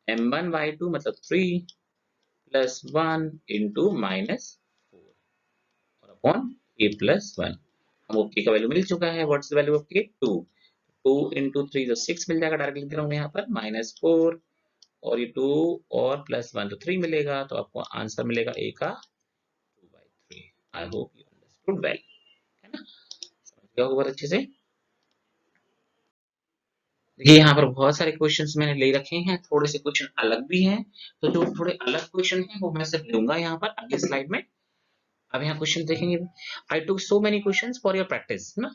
m1/2 मतलब 3 प्लस 1 इंटू -4 और अपॉन k प्लस 1। हमको k का वैल्यू मिल चुका है। What's the value of k? 2। 2 into 3 तो 6 मिल जाएगा, डायरेक्ट लिख दे रहा हूँ यहाँ पर -4 और ये 2 और प्लस 1 तो 3 मिलेगा, तो आपको आंसर मिलेगा a का 2/3। आई होप यू अंडरस्टूड वेल, है ना? समझ गया होगा बहुत अच्छे से। देखिए यहाँ पर बहुत सारे क्वेश्चंस मैंने ले रखे हैं, थोड़े से क्वेश्चन अलग भी हैं, तो जो थोड़े अलग क्वेश्चन हैं वो मैं सिर्फ लूंगा यहाँ पर आगे स्लाइड में। अब यहाँ क्वेश्चन देखेंगे। I took so many questions for your practice ना,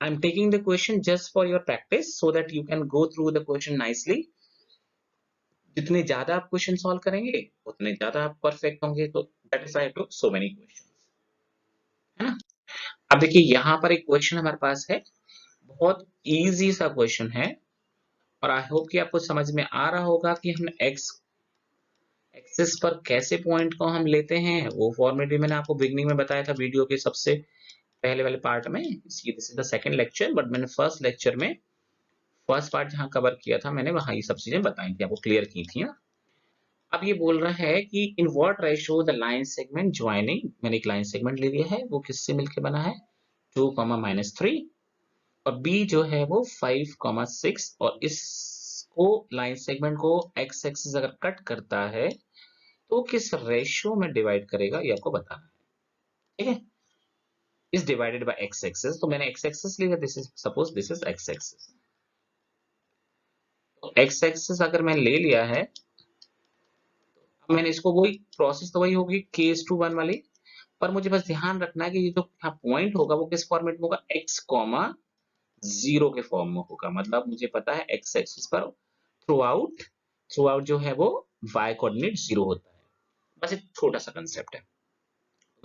I am taking the question just for your practice so that you can go through the question nicely. जितने ज्यादा आप क्वेश्चन सॉल्व करेंगे उतने ज्यादा आप परफेक्ट होंगे, तो that is I took so many question, है ना? अब देखिए यहाँ पर एक क्वेश्चन हमारे पास है, बहुत इजी सा क्वेश्चन है, और आई होप कि आपको समझ में आ रहा होगा कि हम एक्स एक्सिस पर कैसे पॉइंट को हम लेते हैं। वो फॉर्मेट भी मैंने आपको बिगनिंग में बताया था वीडियो के सबसे पहले वाले पार्ट में। This is the second lecture, but मैंने फर्स्ट लेक्चर में फर्स्ट पार्ट जहां कवर किया था मैंने वहां ये सब चीजें बताई थी, आपको क्लियर की थी ना। अब ये बोल रहा है कि in what ratio the line segment joining, मैंने एक लाइन सेगमेंट ले लिया है, वो किससे मिलकर बना है? 2, -3, और बी जो है वो 5, 6, और इसको लाइन सेगमेंट को एक्स एक्सिस अगर कट करता है तो किस रेशियो में डिवाइड करेगा, ये आपको बताना है। ठीक है, is divided by x axis, तो मैंने एक्स एक्सिस लिया, this is suppose this is x axis. तो एक्स एक्सिस अगर मैं ले लिया है, अब मैंने इसको वही प्रोसेस तो वही होगी k:1 वाली, पर मुझे बस ध्यान रखना है कि ये जो पॉइंट होगा वो किस फॉर्मेट में होगा? x, 0 के फॉर्म में होगा। मतलब मुझे पता है एक्स एक्सिस पर थ्रू आउट जो है वो y कोऑर्डिनेट 0 होता है। बस एक छोटा सा कंसेप्ट है।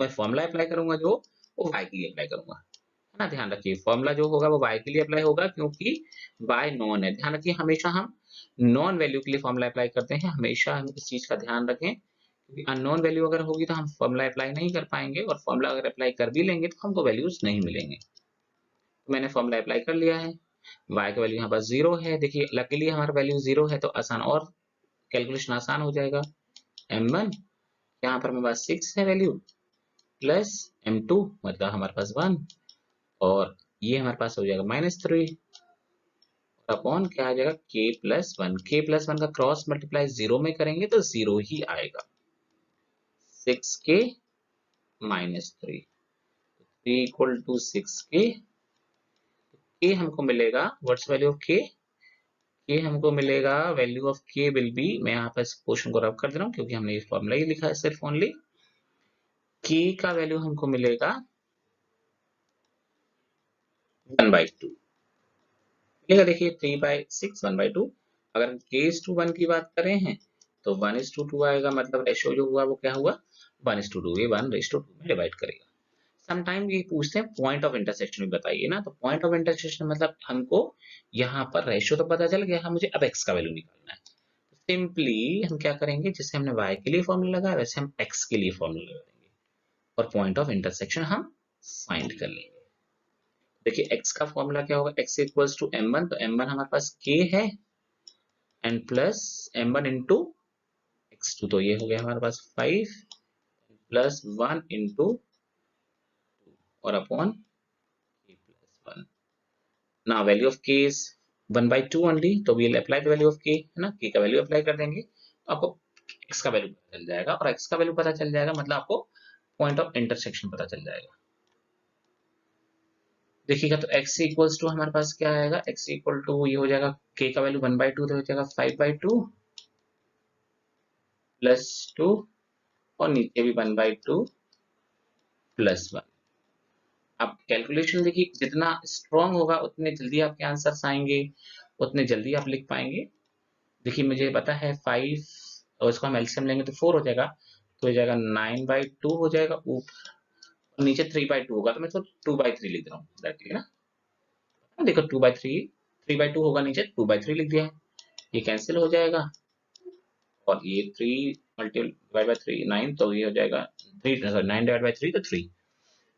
मैं फॉर्मूला अप्लाई करूंगा जो वो y के लिए अप्लाई करूंगा, है ना? ध्यान रखिए फॉर्मूला जो होगा वो y के लिए अप्लाई होगा, क्योंकि y नॉन है। ध्यान रखिए हमेशा हम नॉन वैल्यू के लिए फॉर्मूला अप्लाई करते हैं, हमेशा हम इस चीज का ध्यान रखें, क्योंकि अननोन वैल्यू अगर होगी तो हम फॉर्मूला अप्लाई नहीं कर पाएंगे, और फॉर्मूला अगर अप्लाई कर भी लेंगे तो हमको वैल्यूज नहीं मिलेंगे। तो मैंने फॉर्मूला अप्लाई कर लिया है, y का वैल्यू यहाँ पर 0 है। देखिए लकीली हमारा वैल्यू 0 है तो आसान, और कैलकुलेशन आसान हो जाएगा। m1 यहाँ पर हमारे पास 6 है वैल्यू, प्लस m2 मतलब हमारे पास 1, और ये हमारे पास हो जाएगा -3 अपॉन क्या आ जाएगा? k+1। k+1 का क्रॉस मल्टीप्लाई 0 में करेंगे तो 0 ही आएगा। 6k -3 equal to 6k। k हमको मिलेगा, what's value of k? k हमको मिलेगा, value of k will be, मैं यहाँ पर इस क्वेश्चन को रब कर दे रहा हूँ क्योंकि हमने ये फॉर्मूला ही लिखा है सिर्फ ओनली। k का वैल्यू हमको मिलेगा 1/2 मिलेगा। देखिए 3/6 1/2। अगर k:1 की बात करें हैं तो 1:2 आएगा, मतलब रेशियो जो हुआ वो क्या हुआ? 1:2। ये 1:2 में डिवाइड करेगा। समटाइम ये पूछते हैं पॉइंट ऑफ इंटरसेक्शन भी बताइए ना, तो पॉइंट ऑफ इंटरसेक्शन मतलब हमको यहाँ पर रेशियो तो पता चल गया, मुझे अब x का वैल्यू निकालना है। सिंपली हम क्या करेंगे, जैसे हमने y के लिए फॉर्मूला लगाया वैसे हम x के लिए फॉर्मूला लगा देंगे, और पॉइंट ऑफ इंटरसेक्शन हम फाइंड कर लेंगे। देखिए x का फॉर्मूला क्या होगा? x इक्वल्स टू m1, तो m1 हमारे पास k है, and plus m1 into x2, तो ये हो गया हमारे पास 5 प्लस 1 इंटू और upon k+1। Now value of k is 1/2 only, तो we'll apply the value of k, है ना? k का वैल्यू अप्लाई कर देंगे तो आपको x का वैल्यू पता चल जाएगा, और x का वैल्यू पता चल जाएगा मतलब आपको पॉइंट ऑफ इंटरसेक्शन पता चल जाएगा। देखिएगा तो x इक्वल्स टू हमारे पास क्या आएगा? x इक्वल टू ये हो जाएगा, k का वैल्यू 1/2 तो हो जाएगा 5/2 प्लस 2, और नीचे भी 1/2 प्लस 1। आप कैलकुलेशन देखिए जितना स्ट्रॉन्ग होगा उतने जल्दी आपके आंसर्स आएंगे, उतने जल्दी आप लिख पाएंगे। देखिए मुझे पता है 5 और इसको हम एलसीएम लेंगे तो 4 हो जाएगा, तो हो जाएगा 9/2 हो जाएगा, ऊपर नीचे 3/2 होगा, तो मैं इसको 2/3 लिख रहा हूँ डायरेक्टली ना। देखो 2/3, 3/2 होगा, नीचे 2/3 लिख दिया है, ये कैंसिल हो जाएगा, और ये 3 मल्टीप्लाई बाय 3 9, तो ये हो जाएगा 3 सॉरी 9/3 तो 3।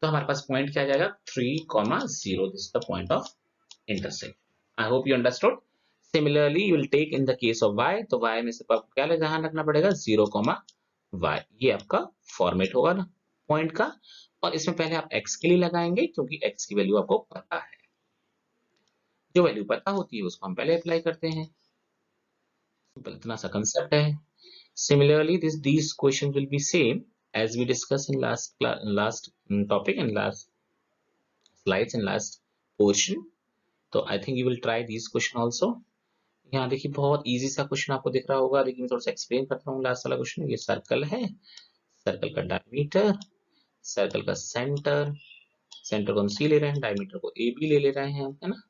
तो हमारे पास पॉइंट क्या आ जाएगा? 3, 0। This is the point of intersection. I hope you understood. Similarly you will take in the case of y, तो y में सिर्फ आपको क्या ध्यान रखना पड़ेगा 0, y, ये आपका फॉर्मेट होगा ना पॉइंट का। और इसमें पहले आप x के लिए लगाएंगे क्योंकि x की वैल्यू आपको पता है, जो वैल्यू पता होती है उसको हम पहले अप्लाई करते हैं। सिंपल इतना सा कंसेप्ट है। Similarly, these questions will be same as we discussed in last topic and last slides and last portion. तो I think you will try these question also. यहाँ देखिए बहुत इजी सा क्वेश्चन आपको दिख रहा होगा, लेकिन थोड़ा सा एक्सप्लेन करता हूँ। लास्ट वाला क्वेश्चन, ये सर्कल है, सर्कल का डायमीटर, सर्कल का सेंटर, सेंटर को हम सी ले रहे हैं, डायमीटर को ए बी ले रहे हैं, है ना।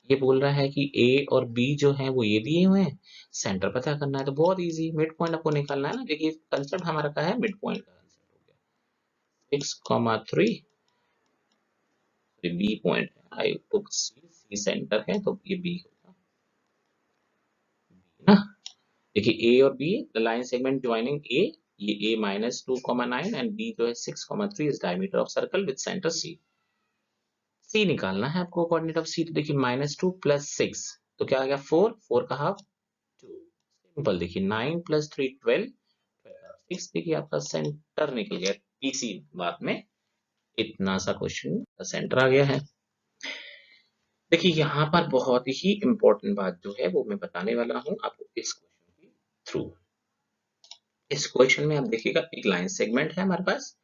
ये बोल रहा है कि ए और बी जो है वो ये दिए हुए हैं, सेंटर पता करना है, तो बहुत इजी, मिड पॉइंट आपको निकालना है ना। देखिए कंसेप्ट हमारा क्या है, मिड पॉइंट का कंसेप्ट हो गया। 6,3 बी पॉइंट है, आई टुक सी सेंटर है तो ये बी होगा ना। देखिए ए और B the line segment joining A, ये ए -2,9 एंड बी जो है 6,3 is diameter of circle with centre C. C निकालना है आपको, कोऑर्डिनेट ऑफ सी, तो देखिए -2 + 6 तो क्या आ गया 4, 4 का हाफ 2। सिंपल, देखिए 9 + 3 12, 6, देखिए आपका सेंटर निकल गया इसी बात में, इतना सा क्वेश्चन सेंटर आ गया है। देखिए यहाँ पर बहुत ही इंपॉर्टेंट बात जो है वो मैं बताने वाला हूं आपको इस क्वेश्चन के थ्रू। इस क्वेश्चन में आप देखिएगा एक लाइन सेगमेंट है हमारे पास,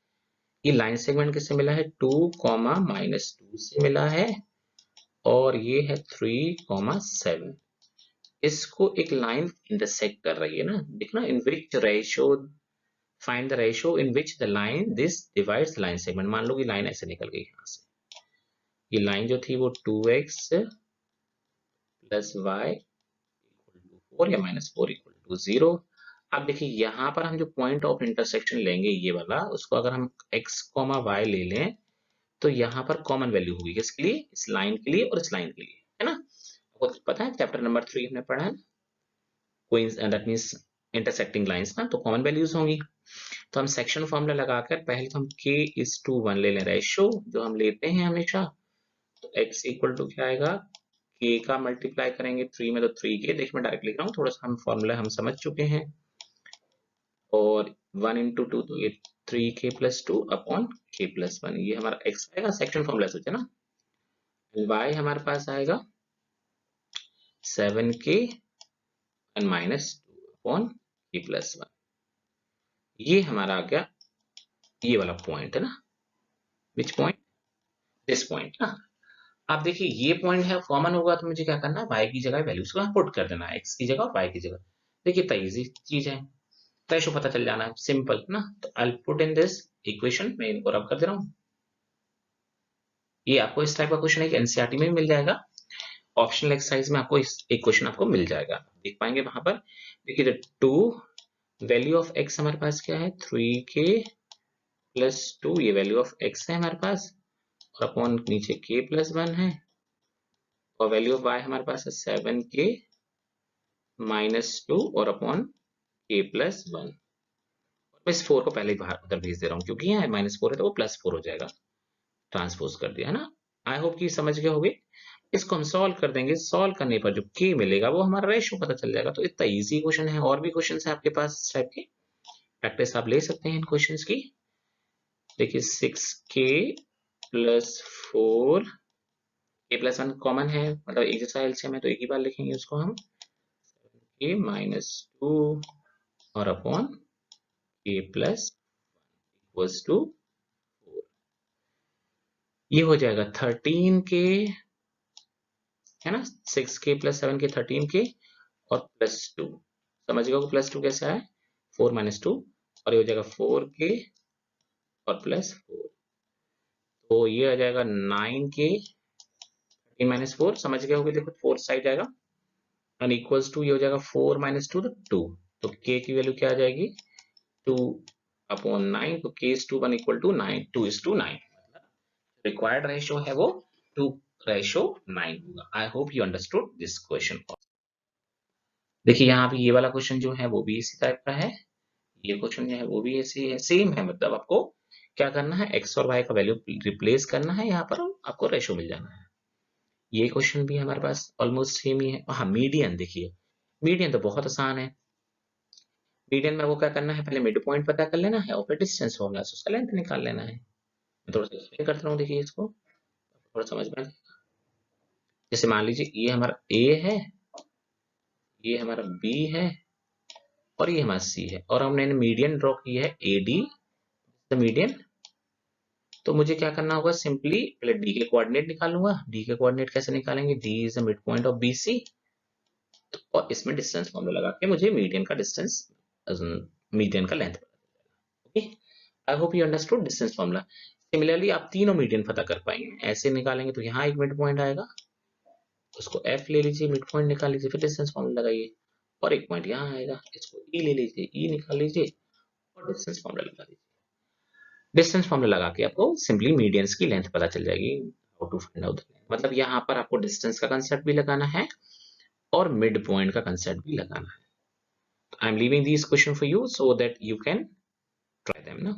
ये लाइन सेगमेंट किससे मिला है 2, -2 से मिला है, और ये है 3, 7। इसको एक लाइन इंटरसेक्ट कर रही है ना, देखना in which ratio, find the ratio in which the line this divides the line segment. मान लो कि लाइन ऐसे निकल गई यहाँ से, ये लाइन जो थी वो 2x + y = 4 या -4 = 0। अब देखिए यहाँ पर हम जो पॉइंट ऑफ इंटरसेक्शन लेंगे ये वाला, उसको अगर हम x, y ले लें तो यहाँ पर कॉमन वैल्यू होगी किसके लिए, इस लाइन के लिए और इस लाइन के लिए, है ना। आपको पता है चैप्टर नंबर 3 हमने पढ़ा है, दैट मींस इंटरसेक्टिंग लाइंस ना, तो कॉमन वैल्यूज होंगी। तो हम सेक्शन फॉर्मूला लगाकर पहले तो हम k:1 ले लें, रेशियो जो हम लेते हैं हमेशा। तो x = क्या आएगा, k का मल्टीप्लाई करेंगे 3 में तो 3k, देखिए मैं डायरेक्ट लिख रहा हूँ, थोड़ा सा हम फॉर्मूला हम समझ चुके हैं, और 1 × 2 तो ये 3k + 2 अपॉन k + 1, ये हमारा x आएगा, सेक्शन फॉर्मूला सोचा ना। y हमारे पास आएगा 7k and -2 अपॉन k + 1, ये हमारा आ गया ये वाला पॉइंट है ना, विच पॉइंट, दिस पॉइंट ना। आप देखिए ये पॉइंट है, कॉमन होगा तो मुझे क्या करना है, y की जगह वैल्यूज को पुट कर देना है, x की जगह और y की जगह। देखिए इतना इजी चीज है, रेशो पता चल जाना है, सिंपल ना। तो I will put in this equation, मैं इनको रब कर दे रहा हूँ। ये आपको इस टाइप का क्वेश्चन एक एनसीईआरटी में भी मिल जाएगा, ऑप्शनल एक्सरसाइज में आपको इस एक क्वेश्चन आपको मिल जाएगा, देख पाएंगे वहां पर। देखिए 2 वैल्यू ऑफ x हमारे पास क्या है 3k + 2, ये वैल्यू ऑफ x है हमारे पास, और अपॉन नीचे k + 1 है, और वैल्यू ऑफ y हमारे पास है 7k -2 और अपॉन k + 1। मैं इस 4 को पहले ही बाहर उधर भेज दे रहा हूँ, क्योंकि यहाँ -4 है तो वो +4 हो जाएगा, ट्रांसपोज कर दिया है ना। आई होप कि समझ गए होंगे। इसको हम सॉल्व कर देंगे, सॉल्व करने पर जो k मिलेगा वो हमारा रेशियो पता चल जाएगा। तो इतना इजी क्वेश्चन है, और भी क्वेश्चन है आपके पास इस टाइप के, प्रैक्टिस आप ले सकते हैं इन क्वेश्चंस की। देखिए 6k + 4, k + 1 कॉमन है, मतलब एक जैसा एलसीएम है तो एक ही बार लिखेंगे उसको हम, k -2 और अपॉन k + इक्वल्स टू 4, ये हो जाएगा 13k, है ना, 6k + 7k 13k और +2, समझ गए +2 कैसा है, 4 - 2, और ये हो जाएगा 4k और +4, तो ये आ जाएगा 9k 13 - 4, समझ गए होंगे, देखो 4 साइड जाएगा, एंड इक्वल्स टू ये हो जाएगा 4 - 2 तो 2, तो k की वैल्यू क्या आ जाएगी 2 अपॉन 9, तो k/1 = 9, 2:9, मतलब रिक्वायर्ड रेशियो है वो 2:9 होगा। आई hope you understood this question. देखिए यहाँ पे ये वाला क्वेश्चन जो है वो भी इसी टाइप का है, ये क्वेश्चन जो है वो भी ऐसे है, सेम है, मतलब आपको क्या करना है, x और y का वैल्यू रिप्लेस करना है, यहाँ पर आपको रेशियो मिल जाना है। ये क्वेश्चन भी हमारे पास ऑलमोस्ट सेम ही है। हाँ, मीडियन देखिए, मीडियन तो बहुत आसान है। मीडियन में वो क्या करना है, पहले मिड पॉइंट पता कर लेना है और फिर डिस्टेंस फॉर्मूला से उसका लेंथ निकाल लेना है। मैं थोड़ा सा एक्सप्लेन करता हूँ, देखिए इसको थोड़ा समझ में। जैसे मान लीजिए ये हमारा ए है, ये हमारा बी है और ये हमारा सी है, और हमने मीडियन ड्रॉ की है ए डी द मीडियन। तो मुझे क्या करना होगा, सिंपली पहले डी के कोऑर्डिनेट निकालूंगा। डी के कोऑर्डिनेट कैसे निकालेंगे, D is the mid point of B C, और इसमें डिस्टेंस फॉर्मूला लगा के मुझे मीडियन का डिस्टेंस, मीडियन का length. Okay, I hope you understood distance formula. Similarly आप तीनों मीडियन पता कर पाएंगे। ऐसे निकालेंगे तो यहाँ एक मिड पॉइंट आएगा, उसको एफ ले लीजिए, मिड पॉइंट निकाल लीजिए, फिर डिस्टेंस फॉर्मूला लगाइए, और एक पॉइंट यहाँ आएगा, इसको ई ले लीजिए, ई निकाल लीजिए और डिस्टेंस फॉर्मूला लगा दीजिए। डिस्टेंस फॉर्मूला लगा के आपको सिंपली मीडियंस की लेंथ पता चल जाएगी। How to find out the length, मतलब यहाँ पर आपको डिस्टेंस का कंसेप्ट भी लगाना है और मिड पॉइंट का कंसेप्ट भी लगाना है। I am leaving this question for you so that you can try them now.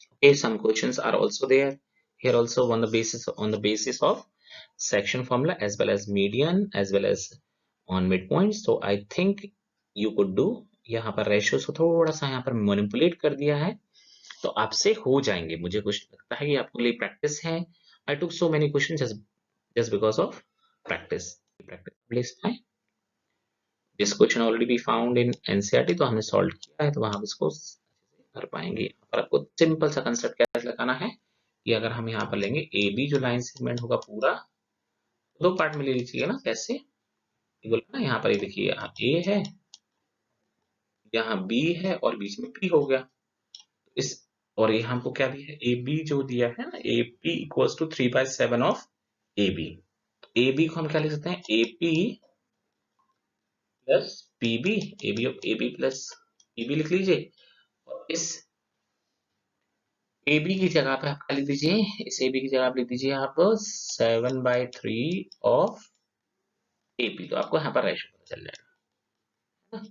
Okay, some questions are also there here also on the basis of section formula as well as median as well as on midpoint. So I think you could do, यहाँ पर ratio को थोड़ा सा यहाँ पर manipulate कर दिया है, तो आपसे हो जाएंगे। मुझे कुछ लगता है कि आपके लिए प्रैक्टिस है। I took so many questions just because of practice. Practice है। This question already be found in NCERT, तो हमने सॉल्व किया है, तो वहां इसको कर पाएंगे। और आपको सिंपल सा कंसेप्ट कैसे लगाना है कि अगर हम यहाँ पर लेंगे ए बी जो लाइन सेगमेंट होगा पूरा दो पार्ट में ले लीजिएगा ना, कैसे बोला ना, यहाँ पर देखिए यहाँ ए है, यहाँ बी है और बीच में पी हो गया इस, और ये हमको क्या भी है, ए बी जो दिया है ना, A P equals to 3/7 of A B. A B को हम क्या लिख सकते हैं, A P plus P B, A B plus P B लिख लीजिए। और इस ए बी की जगह पे आप क्या लिख दीजिए, इस ए बी की जगह आप लिख दीजिए आप 7/3 ऑफ ए पी, तो आपको यहाँ पर रेशो पता चल जाएगा।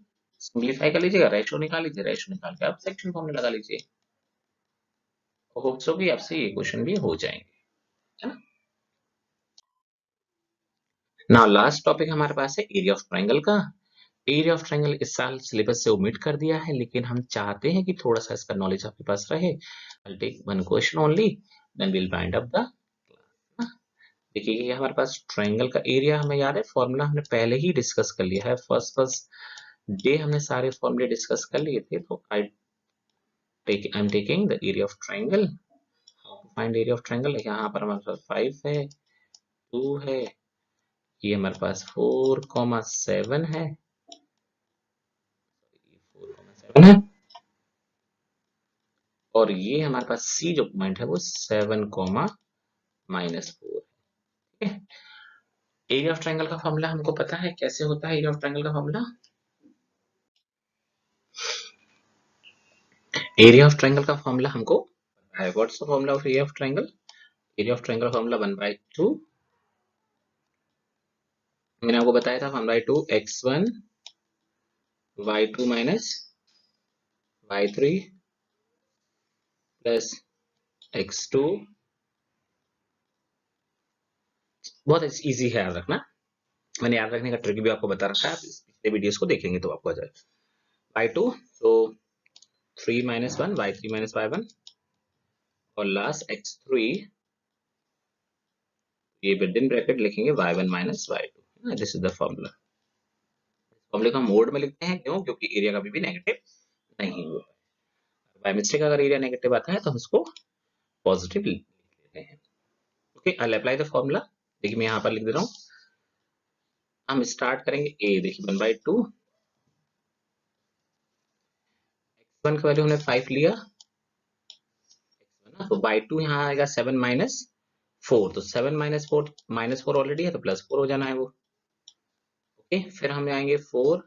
सिंप्लीफाई कर लीजिएगा, रेशो निकाल लीजिए, रेशो निकाल के आप सेक्शन फॉर्म में लगा लीजिए। होप सो कि आपसे ये क्वेश्चन भी हो जाएंगे, है ना। नाउ लास्ट टॉपिक हमारे पास है एरिया ऑफ ट्रायंगल का। एरिया ऑफ ट्रायंगल इस साल सिलेबस से ओमिट कर दिया है, लेकिन हम चाहते हैं कि थोड़ा सा इसका नॉलेज आपके पास रहे। I will take one question only, then will wind up the. देखिए ये हमारे पास ट्रायंगल का एरिया हमें याद है, फॉर्मूला हमने पहले ही डिस्कस कर लिया है, फर्स्ट डे हमने सारे फॉर्मूले डिस्कस कर लिए थे। तो आई am taking the area of triangle. Find area of triangle, यहाँ पर हमारे पास 5 है, 2 है, ये हमारे पास 4,7 है, 4,7 है, और ये हमारे पास सी जो पॉइंट है वो 7,-4 है। एरिया ऑफ ट्रायंगल का फॉर्मूला हमको पता है कैसे होता है। एरिया ऑफ ट्रायंगल का फॉर्मूला, एरिया ऑफ ट्रायंगल का फॉर्मूला हमको पता है। What's the formula of area of triangle, area of triangle formula 1/2, मैंने आपको बताया था 1/2 x1 y2 minus y3 plus x2। बहुत इजी है याद रखना, मैंने याद रखने का ट्रिक भी आपको बता रखा है, आप पिछले वीडियोस को देखेंगे तो आपको आ जाएगा। y2 तो 3 - 1 y3 - y1, और लास्ट x3 ये विद इन ब्रैकेट लिखेंगे y1 - y2। This is the formula. फॉर्मूले को हम मोड में लिखते हैं, क्यों, क्योंकि एरिया कभी भी नेगेटिव नहीं होता। बाय मिस्टेक अगर एरिया नेगेटिव आता है तो हम इसको पॉजिटिव लिख लेते हैं। Okay, I will apply the formula. देखिए मैं यहाँ पर लिख दे रहा हूँ, हम स्टार्ट करेंगे ए, देखिए 1/2, x1 की वैल्यू हमने 5 लिया, तो y2 यहाँ आएगा 7 - 4, तो 7 - 4 -4 ऑलरेडी है तो +4 हो जाना है वो। ओके, फिर हम आएंगे 4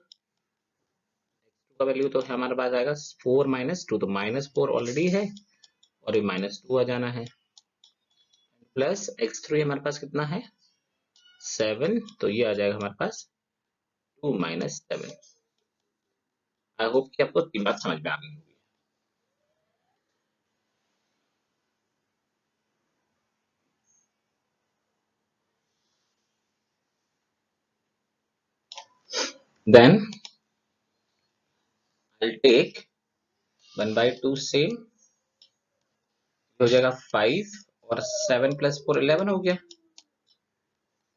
का वैल्यू, तो हमारे पास आएगा 4 - 2, तो -4 ऑलरेडी है और ये -2 आ जाना है, प्लस x3 हमारे पास कितना है 7, तो ये आ जाएगा हमारे पास 2 - 7। आई होप कि आपको तीन बात समझ में आ गई होगी। देन I'll take 1/2 सेम हो जाएगा 5 और 7 + 4 11 हो गया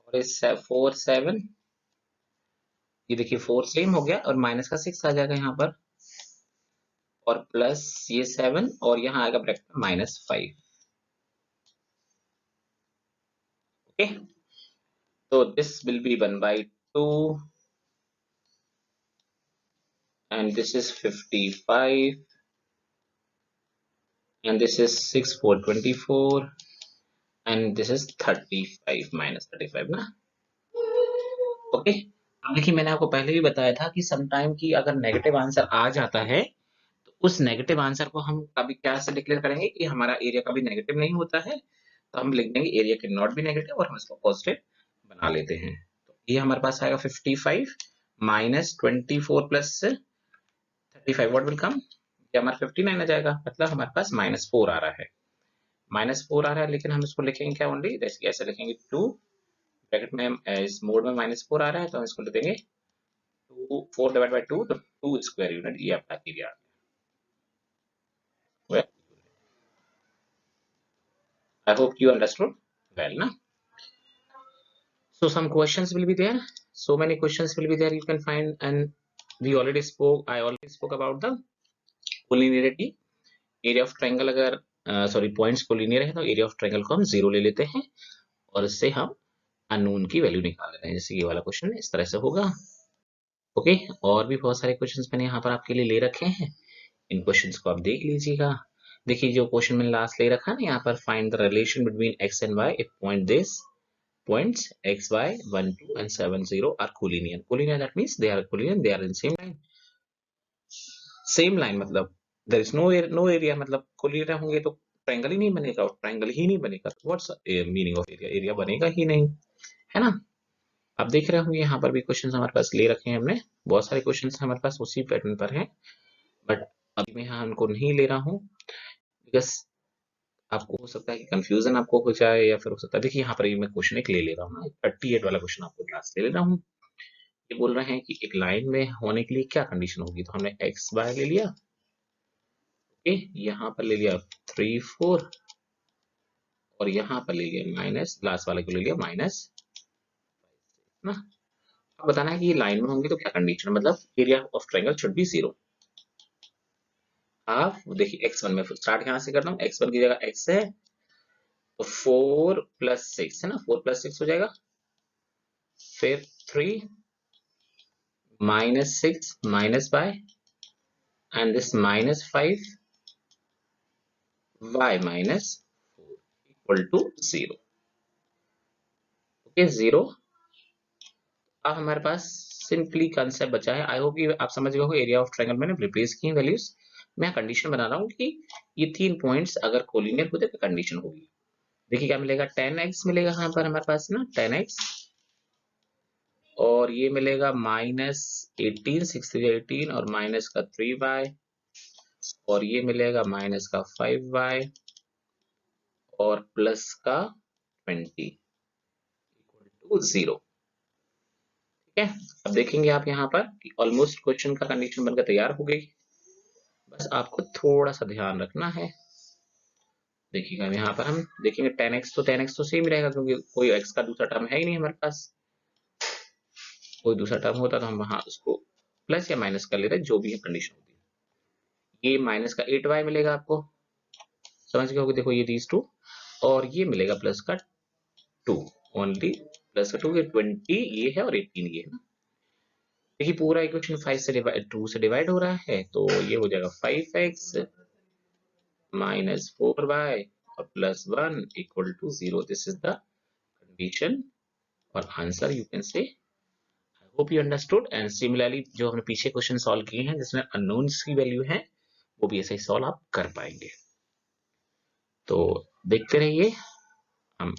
और इस 4 7 ये देखिए 4 सेम हो गया और माइनस का 6 आ जाएगा यहाँ पर और प्लस ये 7 और यहाँ आएगा ब्रैकेट में -5 ओके तो this will be 1/2 and this is 55 and this is 6 4 24 and this is 35 -35 ना ओके अब देखिए मैंने आपको पहले भी बताया था कि समटाइम की अगर नेगेटिव आंसर आ जाता है तो उस नेगेटिव आंसर को हम कभी क्या से डिक्लेयर करेंगे कि हमारा एरिया कभी नेगेटिव नहीं होता है तो हम लिख देंगे area can not be negative और हम इसको पॉजिटिव बना लेते हैं तो ये हमारे पास आएगा 55 -24 + 35 व्हाट विल कम ये हमारा 59 आ जाएगा मतलब हमारे पास -4 आ रहा है -4 आ रहा है लेकिन हम इसको लिखेंगे क्या ओनली ऐसे लिखेंगे 2 ब्रैकेट में इस मोड में -4 आ रहा है तो हम इसको लिख देंगे 2 4 डिवाइड बाय 2 तो 2 स्क्वायर यूनिट ये आपका area well I hope you understood well na so some questions will be there so many questions will be there you can find and I already spoke about the collinearity area of triangle अगर sorry points collinear है तो area of triangle को हम 0 ले लेते हैं और इससे हम अननोन की वैल्यू निकाल लेते हैं जैसे ये वाला क्वेश्चन इस तरह से होगा ओके और भी बहुत सारे क्वेश्चंस मैंने यहाँ पर आपके लिए ले रखे हैं इन क्वेश्चंस को आप देख लीजिएगा देखिए जो क्वेश्चन मैंने लास्ट ले रखा है ना यहाँ पर find the relation between x and y if point this points x y 1 2 and 7 0 are collinear that means they are collinear they are in same line मतलब there is no area मतलब collinear होंगे तो triangle ही नहीं बनेगा और triangle ही नहीं बनेगा तो व्हाट्स मीनिंग ऑफ एरिया बनेगा ही नहीं है ना आप देख रहे होंगे यहाँ पर भी क्वेश्चंस हमारे पास ले रखे हैं हमने बहुत सारे क्वेश्चंस हमारे पास उसी पैटर्न पर हैं बट अभी मैं यहाँ उनको नहीं ले रहा हूँ बिकॉज आपको हो सकता है कि कंफ्यूजन आपको हो जाए या फिर हो सकता है देखिए यहाँ पर मैं क्वेश्चन एक ले ले रहा हूँ ना 38 वाला क्वेश्चन आपको क्लास ले ले रहा हूँ ये बोल रहे हैं कि एक लाइन में होने के लिए क्या कंडीशन होगी तो हमने एक्स वाई ले लिया ओके यहाँ पर ले लिया 3 4 और यहाँ पर ले लिया माइनस लास्ट वाले को ले लिया माइनस ना अब बताना है कि ये लाइन में होंगे तो क्या कंडीशन मतलब area of triangle should be 0 आप देखिए x1 में स्टार्ट यहाँ से करता हूँ x1 की जगह x है तो 4 + 6 है ना 4 + 6 हो जाएगा फिर 3 -6 -y and this -5 y -4 = 0 okay 0 अब हमारे पास सिंपली कंसेप्ट बचा है आई होप कि आप समझ गए हो एरिया ऑफ ट्रायंगल मैंने रिप्लेस की वैल्यूज मैं कंडीशन बना रहा हूँ कि ये 3 पॉइंट्स अगर कोलिनियर होते तो कंडीशन होगी देखिए क्या मिलेगा 10x मिलेगा यहाँ पर हमारे पास ना 10x और ये मिलेगा -18 6 3 18 और माइनस का 3y और ये मिलेगा माइनस का 5y और प्लस का 20 = 0 ठीक है अब देखेंगे आप यहाँ पर कि ऑलमोस्ट क्वेश्चन का कंडीशन बनकर तैयार हो गई बस आपको थोड़ा सा ध्यान रखना है देखिएगा यहाँ पर हम देखेंगे 10x तो सेम ही रहेगा क्योंकि कोई x का दूसरा टर्म है ही नहीं हमारे पास कोई दूसरा टर्म होता तो हम वहां उसको प्लस या माइनस कर लेते जो भी है कंडीशन होती है ये माइनस का 8y मिलेगा आपको समझ गए होगे देखो ये दीज 2 और ये मिलेगा प्लस का 2 ओनली प्लस का 2 ये 20 ये है और 18 ये है ना देखिए पूरा इक्वेशन 5 से डिवाइड 2 से डिवाइड हो रहा है तो ये हो जाएगा 5x -4y और +1 = 0 दिस इज द कंडीशन और answer you can say I hope you understood and similarly जो हमने पीछे क्वेश्चन सॉल्व किए हैं जिसमें अननोन्स की वैल्यू है वो भी ऐसे ही सॉल्व आप कर पाएंगे तो देखते रहिए हम